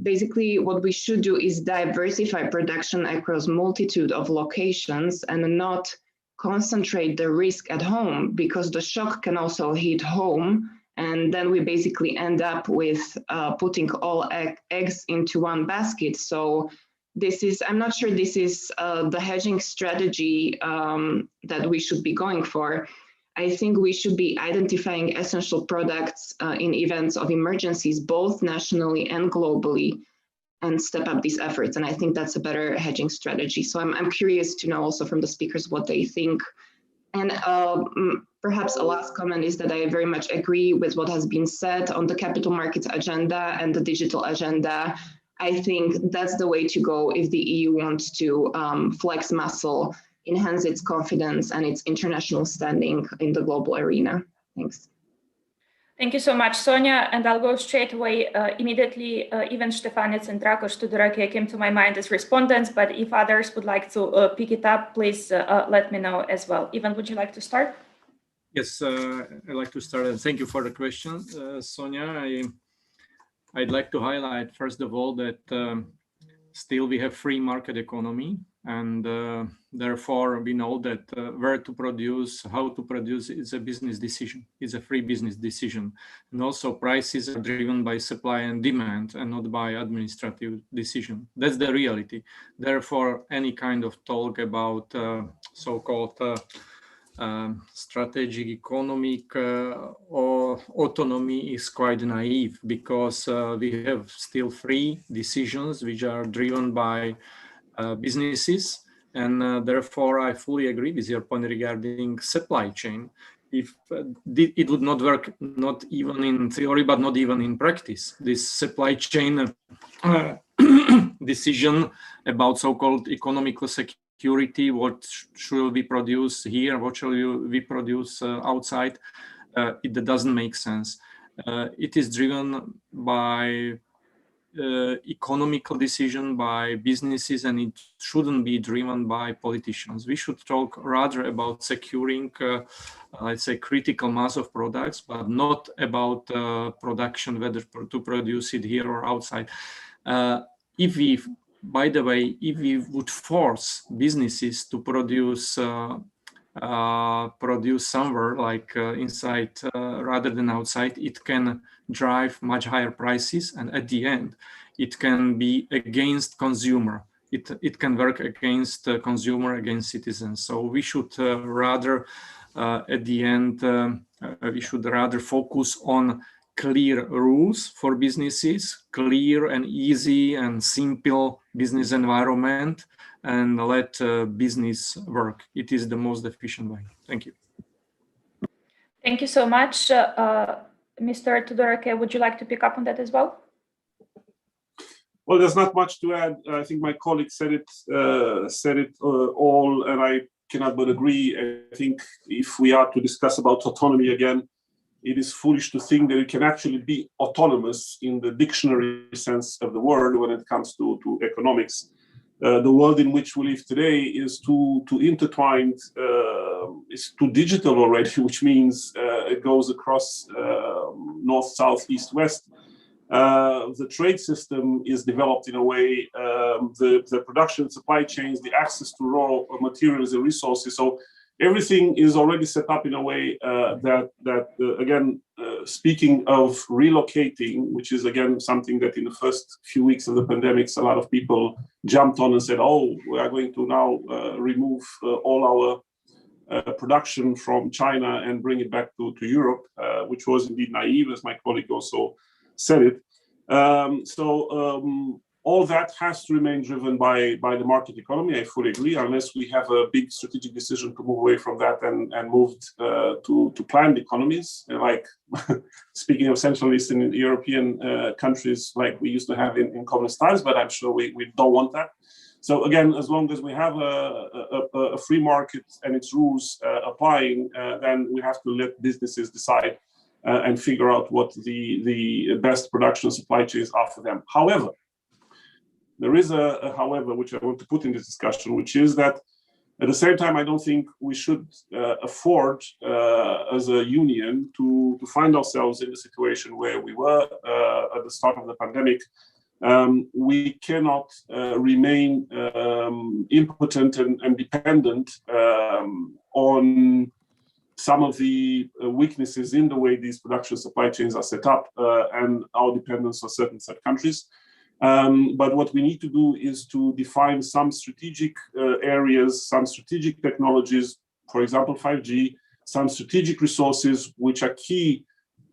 basically what we should do is diversify production across multitude of locations and not concentrate the risk at home, because the shock can also hit home. And then we basically end up with putting all eggs into one basket. So this is, I'm not sure this is the hedging strategy that we should be going for. I think we should be identifying essential products in events of emergencies, both nationally and globally, and step up these efforts. And I think that's a better hedging strategy. So I'm curious to know also from the speakers what they think. And perhaps a last comment is that I very much agree with what has been said on the capital markets agenda and the digital agenda. I think that's the way to go if the EU wants to flex muscle, enhance its confidence and its international standing in the global arena. Thanks. Thank you so much, Sonia. And I'll go straight away immediately. Even Stefanets and Dragos Tudorake came to my mind as respondents, but if others would like to pick it up, please let me know as well. Ivan, would you like to start? Yes, I'd like to start, and thank you for the question, Sonia. I'd like to highlight, first of all, that still we have free market economy, and therefore we know that where to produce, how to produce is a business decision. It's a free business decision. And also prices are driven by supply and demand and not by administrative decision. That's the reality. Therefore, any kind of talk about so-called strategic economic or autonomy is quite naive, because we have still free decisions which are driven by businesses, and therefore I fully agree with your point regarding supply chain. If it would not work, not even in theory, but not even in practice, this supply chain decision about so-called economical security, what should we produce here, what shall we produce outside, it doesn't make sense. It is driven by economical decision by businesses, and it shouldn't be driven by politicians. We should talk rather about securing, let's say, critical mass of products, but not about production, whether to produce it here or outside. By the way, if we would force businesses to produce somewhere like inside rather than outside, it can drive much higher prices, and at the end it can be against consumer. It can work against consumer, against citizens. So we should rather at the end we should rather focus on clear rules for businesses, clear and easy and simple business environment, and let business work. It is the most efficient way. Thank you. Thank you so much. Mr. Tudorake, would you like to pick up on that as well? Well, there's not much to add. I think my colleague said it all, and I cannot but agree. I think if we are to discuss about autonomy again, it is foolish to think that it can actually be autonomous in the dictionary sense of the word when it comes to economics. The world in which we live today is too intertwined, it's too digital already, which means it goes across north, south, east, west. The trade system is developed in a way, the production supply chains, the access to raw materials and resources. So everything is already set up in a way that again, speaking of relocating, which is again something that in the first few weeks of the pandemic, a lot of people jumped on and said, oh, we are going to now remove all our production from China and bring it back to Europe, which was indeed naive, as my colleague also said it. All that has to remain driven by the market economy. I fully agree, unless we have a big strategic decision to move away from that and moved to planned economies, like speaking of Central Eastern European countries like we used to have in communist times, but I'm sure we don't want that. So again, as long as we have a free market and its rules applying, then we have to let businesses decide and figure out what the best production supply chains are for them. However, there is a however, which I want to put in this discussion, which is that at the same time, I don't think we should afford as a union to find ourselves in a situation where we were at the start of the pandemic. We cannot remain impotent and dependent on some of the weaknesses in the way these production supply chains are set up and our dependence on certain third countries. But what we need to do is to define some strategic areas, some strategic technologies, for example, 5G, some strategic resources which are key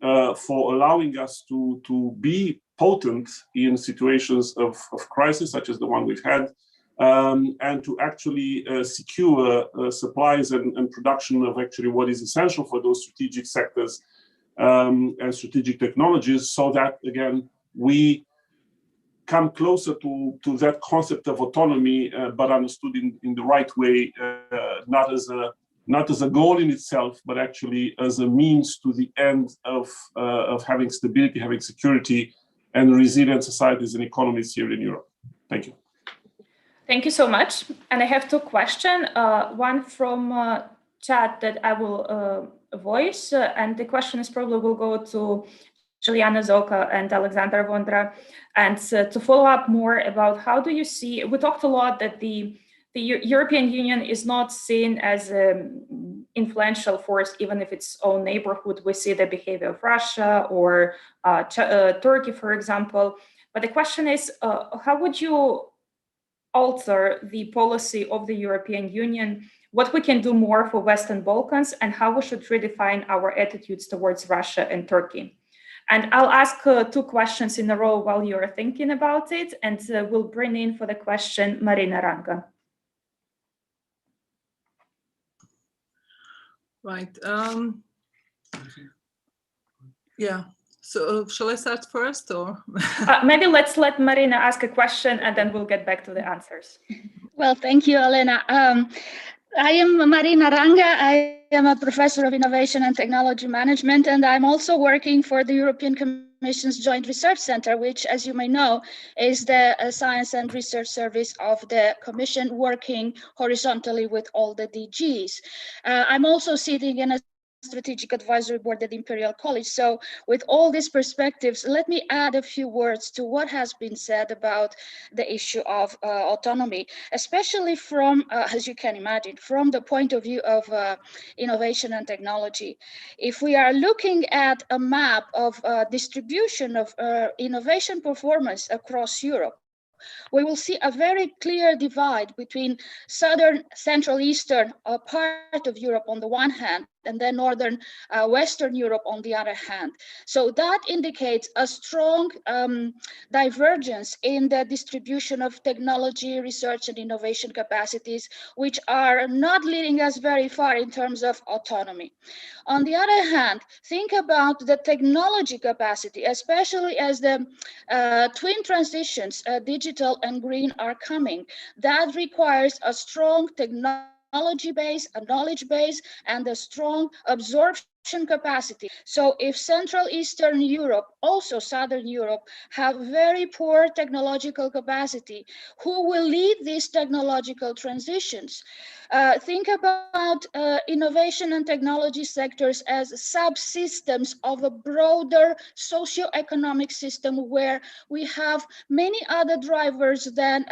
for allowing us to be potent in situations of crisis, such as the one we've had, and to actually secure supplies and production of actually what is essential for those strategic sectors and strategic technologies, so that, again, we come closer to that concept of autonomy, but understood in the right way, not as a goal in itself, but actually as a means to the end of having stability, having security, and resilient societies and economies here in Europe. Thank you. Thank you so much. And I have two questions. One from chat that I will voice, and the question is probably will go to Juliana Zoka and Alexander Vondra. And to follow up more about how do you see, we talked a lot that the European Union is not seen as an influential force, even if its own neighborhood. We see the behavior of Russia or Turkey, for example. But the question is, how would you alter the policy of the European Union, what we can do more for Western Balkans, and how we should redefine our attitudes towards Russia and Turkey? And I'll ask two questions in a row while you're thinking about it, and we'll bring in for the question Marina Ranga. Right. Yeah. So shall I start first, or? Maybe let's let Marina ask a question, and then we'll get back to the answers. Well, thank you, Elena. I am Marina Ranga. I am a professor of innovation and technology management, and I'm also working for the European Commission's Joint Research Center, which, as you may know, is the science and research service of the Commission, working horizontally with all the DGs. I'm also sitting in a strategic advisory board at Imperial College. So with all these perspectives, let me add a few words to what has been said about the issue of autonomy, especially from, as you can imagine, from the point of view of innovation and technology. If we are looking at a map of distribution of innovation performance across Europe, we will see a very clear divide between southern, central, eastern part of Europe on the one hand, and then northern, Western Europe on the other hand. So that indicates a strong divergence in the distribution of technology, research, and innovation capacities, which are not leading us very far in terms of autonomy. On the other hand, think about the technology capacity, especially as the twin transitions, digital and green, are coming. That requires a strong technology base, a knowledge base, and a strong absorption capacity. So if Central Eastern Europe, also Southern Europe, have very poor technological capacity, who will lead these technological transitions? Think about innovation and technology sectors as subsystems of a broader socio-economic system where we have many other drivers than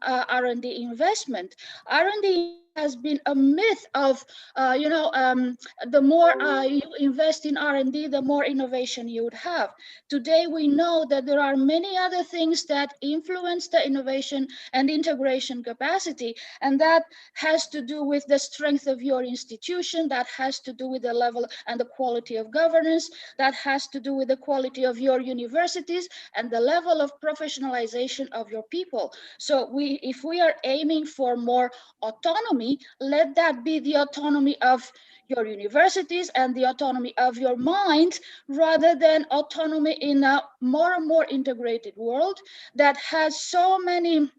R&D investment. R&D has been a myth of, the more you invest in R&D, the more innovation you would have. Today, we know that there are many other things that influence the innovation and integration capacity, and that has to do with the strength of your institution, that has to do with the level and the quality of governance, that has to do with the quality of your universities and the level of professionalization of your people. So if we are aiming for more autonomy, let that be the autonomy of your universities and the autonomy of your mind, rather than autonomy in a more and more integrated world that has so many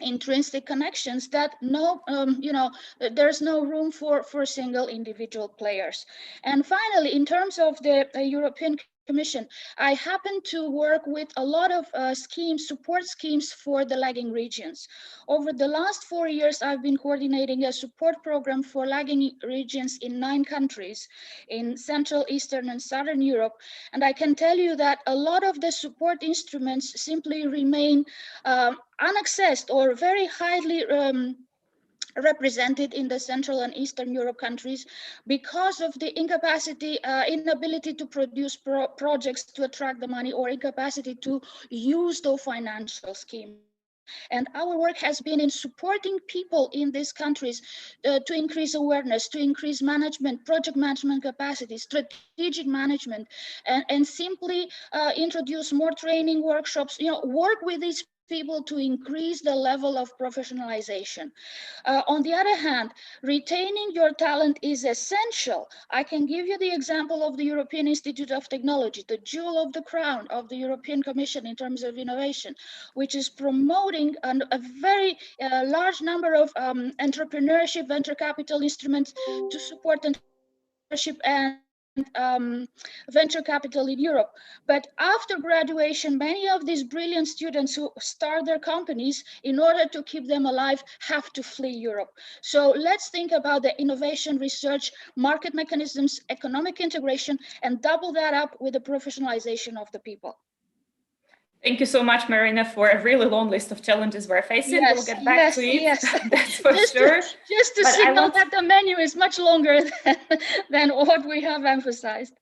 intrinsic connections that there's no room for single individual players. And finally, in terms of the European Commission, I happen to work with a lot of support schemes for the lagging regions. Over the last 4 years, I've been coordinating a support program for lagging regions in 9 countries in Central, Eastern, and Southern Europe. And I can tell you that a lot of the support instruments simply remain unaccessed or very highly represented in the Central and Eastern Europe countries because of the inability to produce projects to attract the money, or incapacity to use the financial scheme. And our work has been in supporting people in these countries to increase awareness, to increase management, project management capacity, strategic management, and simply introduce more training workshops, work with these people to increase the level of professionalization. On the other hand, retaining your talent is essential. I can give you the example of the European Institute of Technology, the jewel of the crown of the European Commission in terms of innovation, which is promoting a very large number of entrepreneurship, venture capital instruments to support entrepreneurship and venture capital in Europe. But after graduation, many of these brilliant students who start their companies, in order to keep them alive, have to flee Europe. So let's think about the innovation, research, market mechanisms, economic integration, and double that up with the professionalization of the people. Thank you so much, Marina, for a really long list of challenges we're facing. Yes, we'll get back to it, that's for just sure. Just to signal that the menu is much longer than what we have emphasized.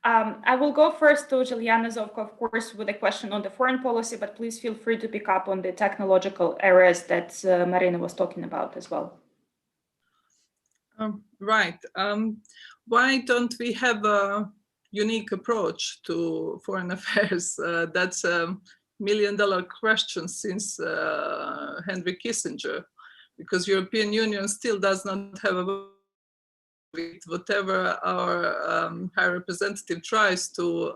I will go first to Juliana Zovko, of course, with a question on the foreign policy, but please feel free to pick up on the technological areas that Marina was talking about as well. Right. Why don't we have a unique approach to foreign affairs? That's a million-dollar question since Henry Kissinger, because European Union still does not have a whatever our High Representative tries to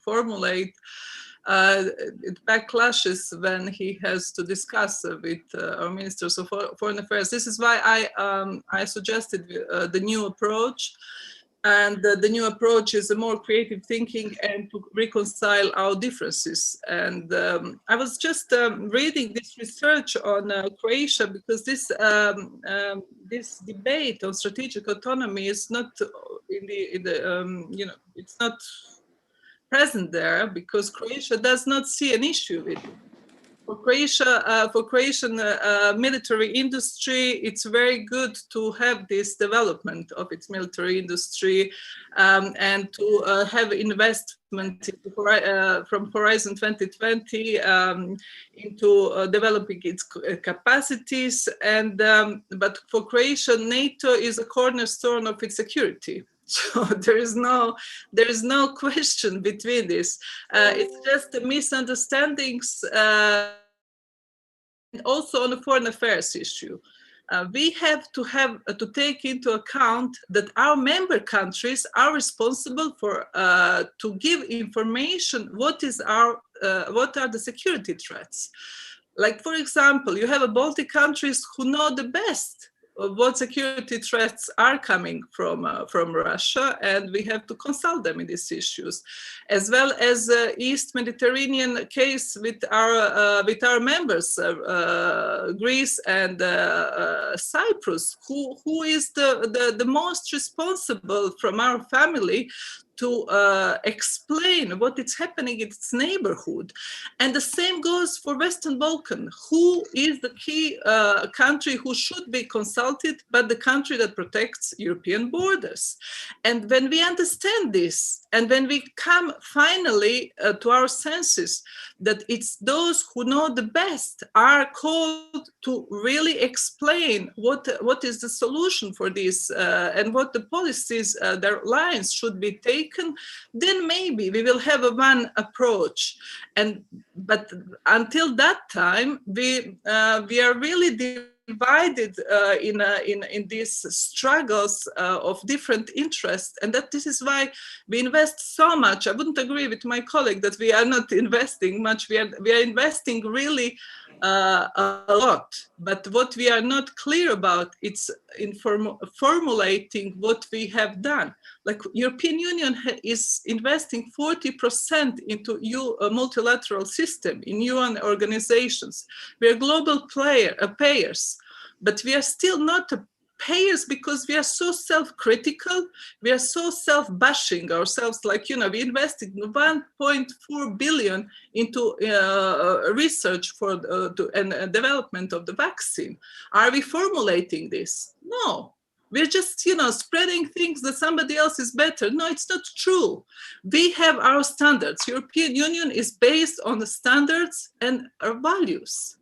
formulate. It backlashes when he has to discuss with our ministers of foreign affairs. This is why I suggested the new approach. And the new approach is a more creative thinking and to reconcile our differences. And I was just reading this research on Croatia, because this this debate on strategic autonomy is not in the you know, it's not present there, because Croatia does not see an issue with it. For Croatian military industry, it's very good to have this development of its military industry and to have investment from Horizon 2020 into developing its capacities. And but for Croatia, NATO is a cornerstone of its security. So there is no question between this. It's just the misunderstandings, and also on the foreign affairs issue. We have to take into account that our member countries are responsible for to give information what are the security threats. Like, for example, you have a Baltic countries who know the best what security threats are coming from Russia, and we have to consult them in these issues, as well as East Mediterranean case with our members, Greece and Cyprus, who is the most responsible from our family to explain what is happening in its neighborhood. And the same goes for Western Balkan. Who is the key country who should be consulted, but the country that protects European borders? And when we understand this, and when we come finally to our senses that it's those who know the best are called to really explain what is the solution for this and what the policies, their lines should be taken, then maybe we will have one approach. But until that time, we are really divided in these struggles of different interests, and that this is why we invest so much. I wouldn't agree with my colleague that we are not investing much. We are investing really a lot, but what we are not clear about is in formulating what we have done. Like, European Union is investing 40% into multilateral system in UN organizations. We are global payers, but we are still not payers because we are so self-critical. We are so self-bashing ourselves. Like, we invested 1.4 billion into research and development of the vaccine. Are we formulating this? No. We're just, spreading things that somebody else is better. No, it's not true. We have our standards. European Union is based on the standards and our values.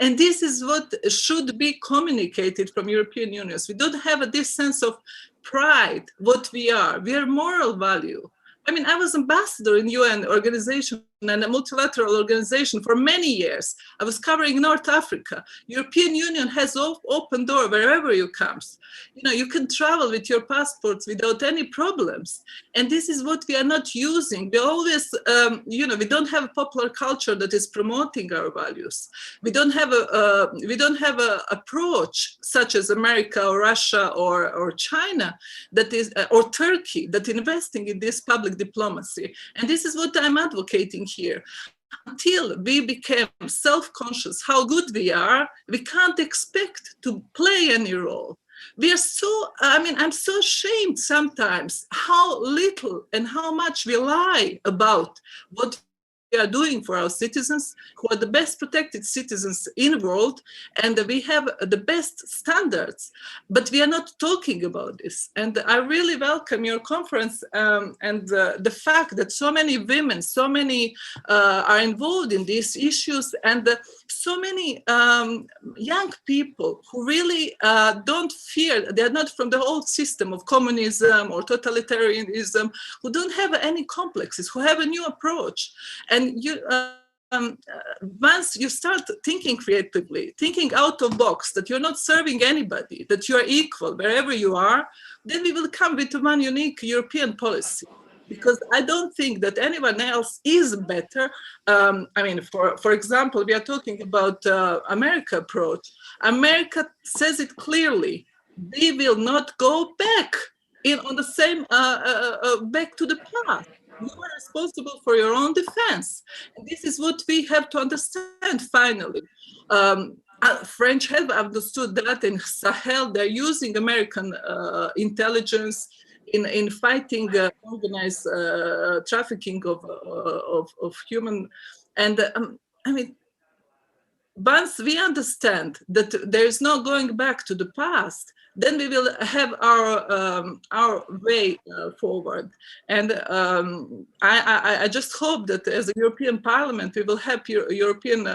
And this is what should be communicated from European Unions. We don't have this sense of pride, what we are. We are moral value. I mean, I was ambassador in UN organization and a multilateral organization for many years. I was covering North Africa. European Union has open door wherever you come. You know, you can travel with your passports without any problems. And this is what we are not using. We always, you know, we don't have a popular culture that is promoting our values. We don't have a approach such as America or Russia or China that is, or Turkey, that investing in this public diplomacy. And this is what I'm advocating here. Until we become self-conscious how good we are, we can't expect to play any role. We are so, I mean, I'm so ashamed sometimes how little and how much we lie about what we are doing for our citizens, who are the best protected citizens in the world, and we have the best standards, but we are not talking about this. And I really welcome your conference and the fact that so many women, so many are involved in these issues, and so many young people who really don't fear, they're not from the old system of communism or totalitarianism, who don't have any complexes, who have a new approach. And you, once you start thinking creatively, thinking out of box, that you're not serving anybody, that you are equal wherever you are, then we will come with one unique European policy. Because I don't think that anyone else is better. I mean, for example, we are talking about America approach. America says it clearly. We will not go back on the same, back to the past. You are responsible for your own defense. And this is what we have to understand finally. French have understood that in Sahel, they're using American intelligence in fighting organized trafficking of human. And I mean, once we understand that there is no going back to the past, then we will have our way forward. And I just hope that as a European Parliament, we will help European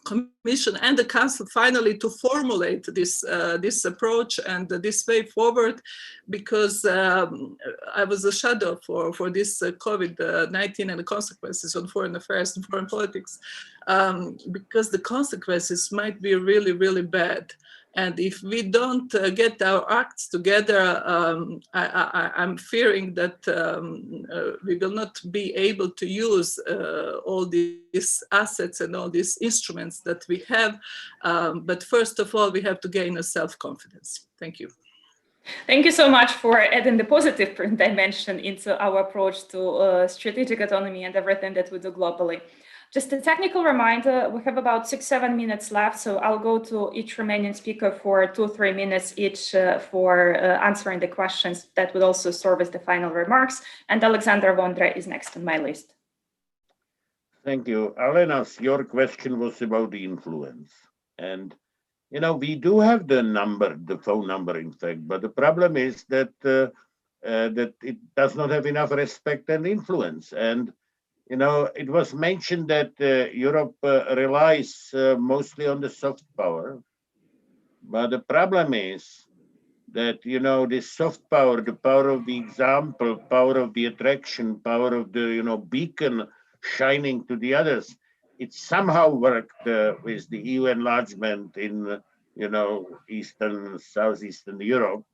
Commission and the Council finally to formulate this approach and this way forward, because I was a shadow for this COVID-19 and the consequences on foreign affairs and foreign politics, because the consequences might be really, really bad. And if we don't get our acts together, I'm fearing that we will not be able to use all these assets and all these instruments that we have. But first of all, we have to gain a self-confidence. Thank you. Thank you so much for adding the positive dimension into our approach to strategic autonomy and everything that we do globally. Just a technical reminder, we have about 6-7 minutes left, so I'll go to each remaining speaker for 2-3 minutes each for answering the questions. That would also serve as the final remarks. And Alexander Vondra is next on my list. Thank you. Alenas, your question was about the influence. And, you know, we do have the number, the phone number, in fact, but the problem is that, that it does not have enough respect and influence. And you know, it was mentioned that Europe relies mostly on the soft power, but the problem is that, you know, this soft power, the power of the example, power of the attraction, power of the, you know, beacon shining to the others, it somehow worked with the EU enlargement in, you know, Eastern, Southeastern Europe.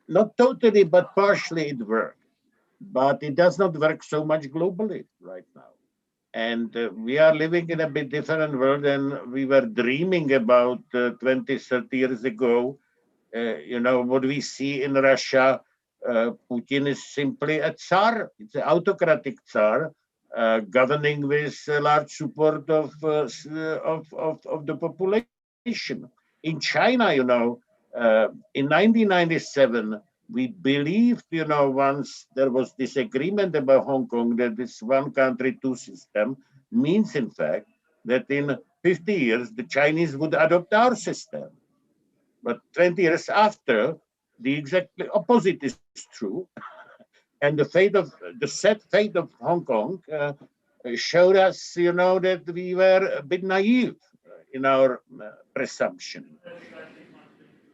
Not totally, but partially it worked. But it does not work so much globally right now. And we are living in a bit different world than we were dreaming about 20, 30 years ago. You know, what we see in Russia, Putin is simply a Tsar. It's an autocratic Tsar, governing with large support of the population. In China, you know, in 1997, we believed, you know, once there was this agreement about Hong Kong, that this one country, two system means, in fact, that in 50 years, the Chinese would adopt our system. But 20 years after, the exactly opposite is true. And the sad fate of Hong Kong showed us, you know, that we were a bit naive in our presumption.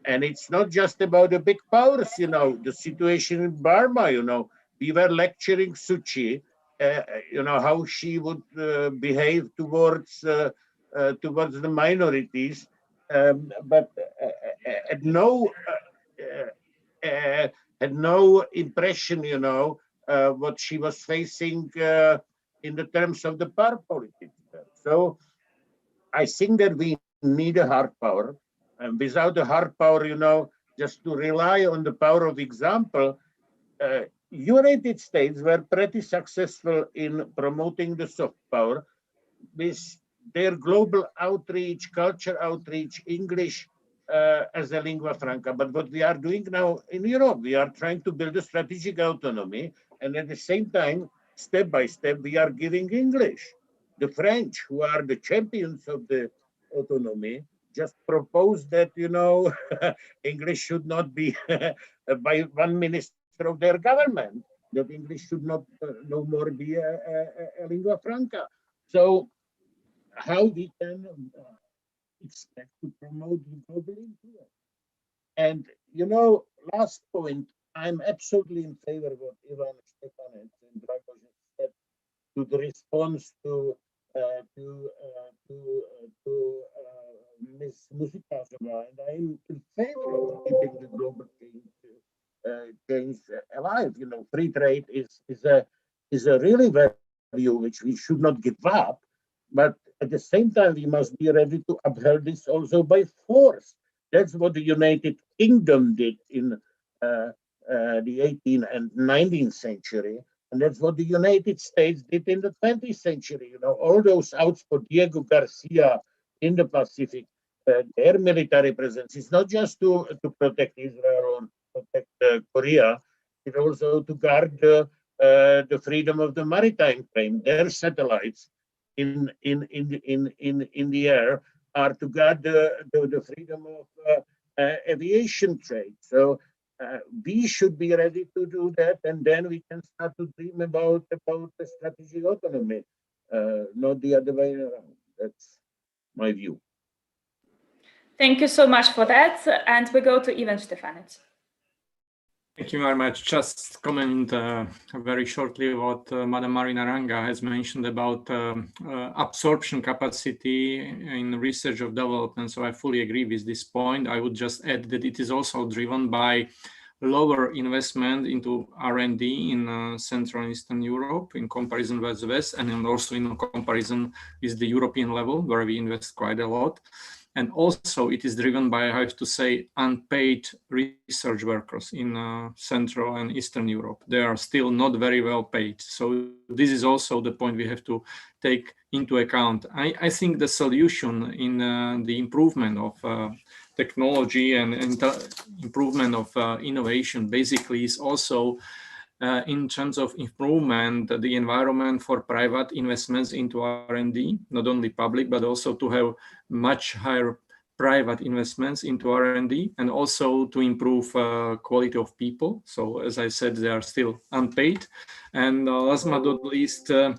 And it's not just about the big powers, you know, the situation in Burma, you know, we were lecturing Suu Kyi how she would behave towards the minorities, but had no impression, what she was facing in the terms of the power politics. So I think that we need a hard power, and without a hard power, just to rely on the power of example. United States were pretty successful in promoting the soft power with their global outreach, culture outreach, English as a lingua franca. But what we are doing now in Europe, we are trying to build a strategic autonomy, and at the same time, step by step, we are giving English. The French, who are the champions of the autonomy, just proposed that, English should not be by one minister of their government, that English should not no more be a lingua franca. So how we can expect to promote the global influence? And last point, I'm absolutely in favor of what Ivan Stefanec and Dragos said to the response to Ms. Musikazova, and I'm in favor of keeping the global change alive. Free trade is a really value which we should not give up, but at the same time we must be ready to uphold this also by force. That's what the United Kingdom did in the 18th and 19th century, and that's what the United States did in the 20th century. All those outs for Diego Garcia in the Pacific, their military presence is not just to protect Israel or protect Korea, it's also to guard the freedom of the maritime frame. Their satellites in the air are to guard the freedom of aviation trade. So we should be ready to do that, and then we can start to dream about the strategic autonomy, not the other way around. That's my view. Thank you so much for that. And we go to Ivan Stefanec. Thank you very much. Just comment very shortly what Madam Marina Ranga has mentioned about absorption capacity in research of development. So I fully agree with this point. I would just add that it is also driven by lower investment into R&D in Central and Eastern Europe in comparison with the West, and also in comparison with the European level, where we invest quite a lot. And also it is driven by, I have to say, unpaid research workers in Central and Eastern Europe. They are still not very well paid. So this is also the point we have to take into account. I think the solution in the improvement of technology and improvement of innovation basically is also in terms of improvement, the environment for private investments into R&D, not only public, but also to have much higher private investments into R&D, and also to improve quality of people. So as I said, they are still unpaid. And last but not least, to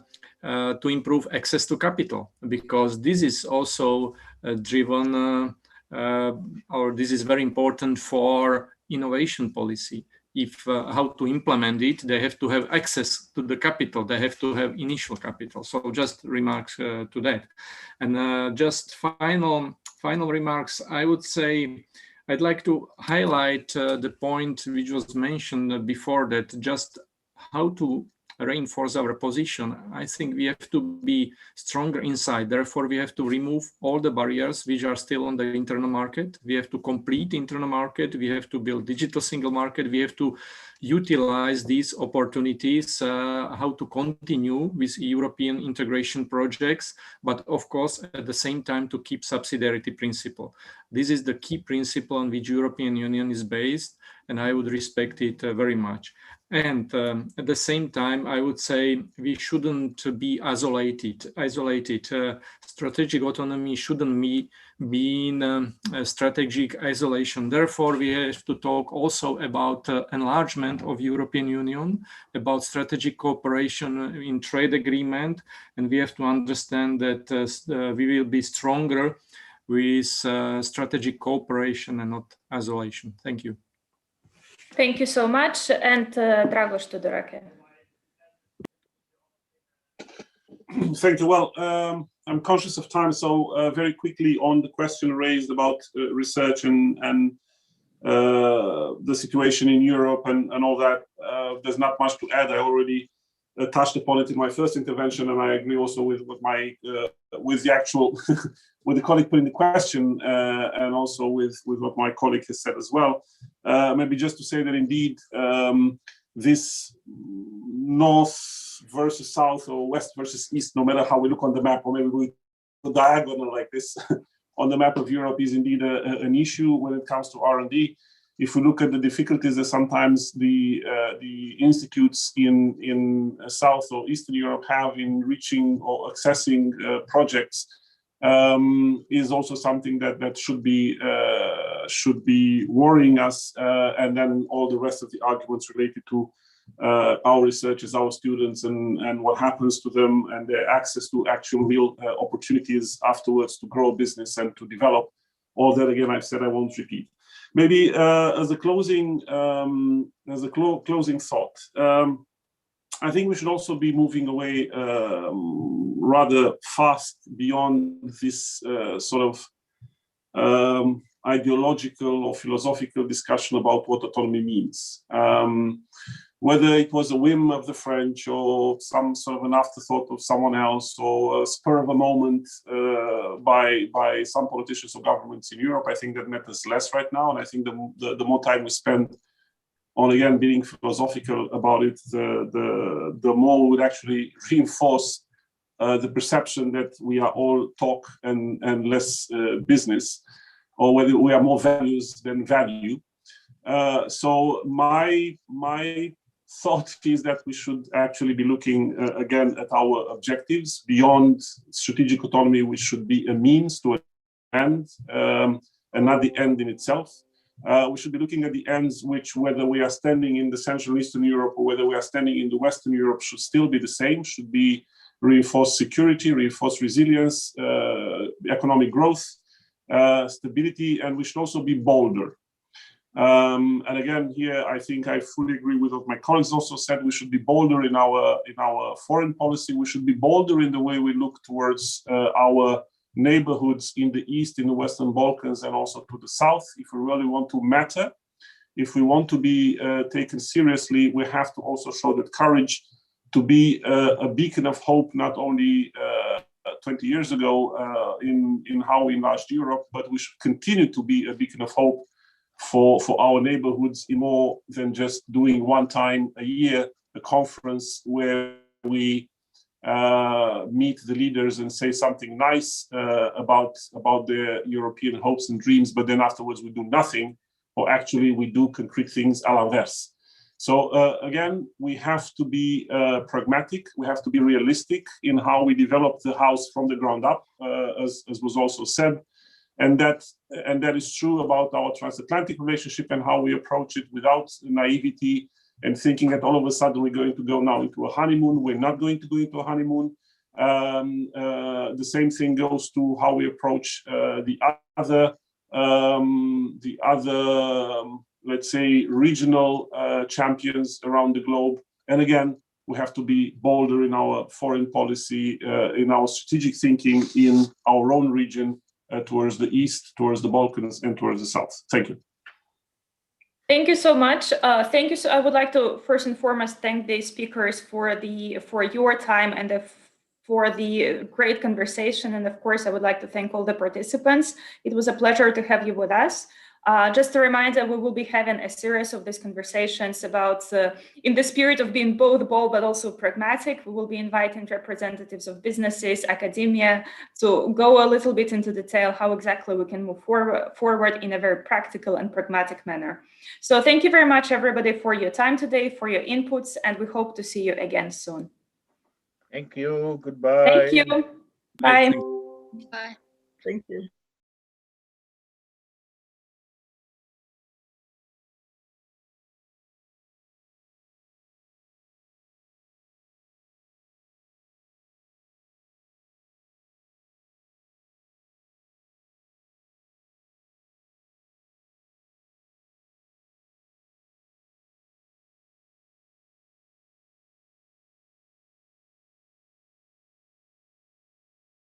improve access to capital, because this is also driven, or this is very important for innovation policy. If how to implement it, they have to have access to the capital. They have to have initial capital. So just remarks to that. And just final remarks, I would say I'd like to highlight the point which was mentioned before, that just how to reinforce our position. I think we have to be stronger inside. Therefore, we have to remove all the barriers which are still on the internal market. We have to complete the internal market. We have to build digital single market. We have to utilize these opportunities, how to continue with European integration projects, but of course, at the same time, to keep subsidiarity principle. This is the key principle on which European Union is based, and I would respect it very much. And at the same time, I would say we shouldn't be isolated. Strategic autonomy shouldn't be in strategic isolation. Therefore, we have to talk also about enlargement of European Union, about strategic cooperation in trade agreement, and we have to understand that we will be stronger with strategic cooperation and not isolation. Thank you. Thank you so much. And Dragos Tudorake. Thank you. Well, I'm conscious of time, so very quickly on the question raised about research and the situation in Europe and all that. There's not much to add. I already touched upon it in my first intervention, and I agree also with the actual with the colleague putting the question, and also with what my colleague has said as well. Maybe just to say that indeed this north versus south or west versus east, no matter how we look on the map, or maybe we go diagonal like this on the map of Europe, is indeed an issue when it comes to R&D. If we look at the difficulties that sometimes the institutes in South or Eastern Europe have in reaching or accessing projects, is also something that should be worrying us, and then all the rest of the arguments related to our researchers, our students, and what happens to them and their access to actual real opportunities afterwards to grow business and to develop. All that, again, I've said, I won't repeat. Maybe as a closing thought, I think we should also be moving away rather fast beyond this sort of ideological or philosophical discussion about what autonomy means. Whether it was a whim of the French or some sort of an afterthought of someone else or a spur of a moment by some politicians or governments in Europe, I think that matters less right now. And I think the more time we spend on, again, being philosophical about it, the more we would actually reinforce the perception that we are all talk and less business, or whether we are more values than value. So my thought is that we should actually be looking again at our objectives beyond strategic autonomy, which should be a means to an end and not the end in itself. We should be looking at the ends which, whether we are standing in the Central Eastern Europe or whether we are standing in the Western Europe, should still be the same, should be reinforced security, reinforced resilience, economic growth, stability, and we should also be bolder. And again, here, I think I fully agree with what my colleagues also said. We should be bolder in our foreign policy. We should be bolder in the way we look towards our neighborhoods in the East, in the Western Balkans, and also to the South. If we really want to matter, if we want to be taken seriously, we have to also show that courage to be a beacon of hope, not only 20 years ago in how we enlarged Europe, but we should continue to be a beacon of hope for our neighborhoods, in more than just doing one time a year a conference where we meet the leaders and say something nice about their European hopes and dreams, but then afterwards we do nothing, or actually we do concrete things à l'inverse. So again, we have to be pragmatic. We have to be realistic in how we develop the house from the ground up, as was also said. And that is true about our transatlantic relationship and how we approach it without naivety and thinking that all of a sudden we're going to go now into a honeymoon. We're not going to go into a honeymoon. The same thing goes to how we approach the other, let's say, regional champions around the globe. And again, we have to be bolder in our foreign policy, in our strategic thinking in our own region, towards the East, towards the Balkans, and towards the South. Thank you. Thank you so much. Thank you. So I would like to first and foremost thank the speakers for your time and for the great conversation. And of course, I would like to thank all the participants. It was a pleasure to have you with us. Just a reminder, we will be having a series of these conversations about, in the spirit of being both bold but also pragmatic, we will be inviting representatives of businesses, academia, to go a little bit into detail how exactly we can move forward in a very practical and pragmatic manner. So thank you very much, everybody, for your time today, for your inputs, and we hope to see you again soon. Thank you. Goodbye. Thank you. Bye. Bye. Thank you.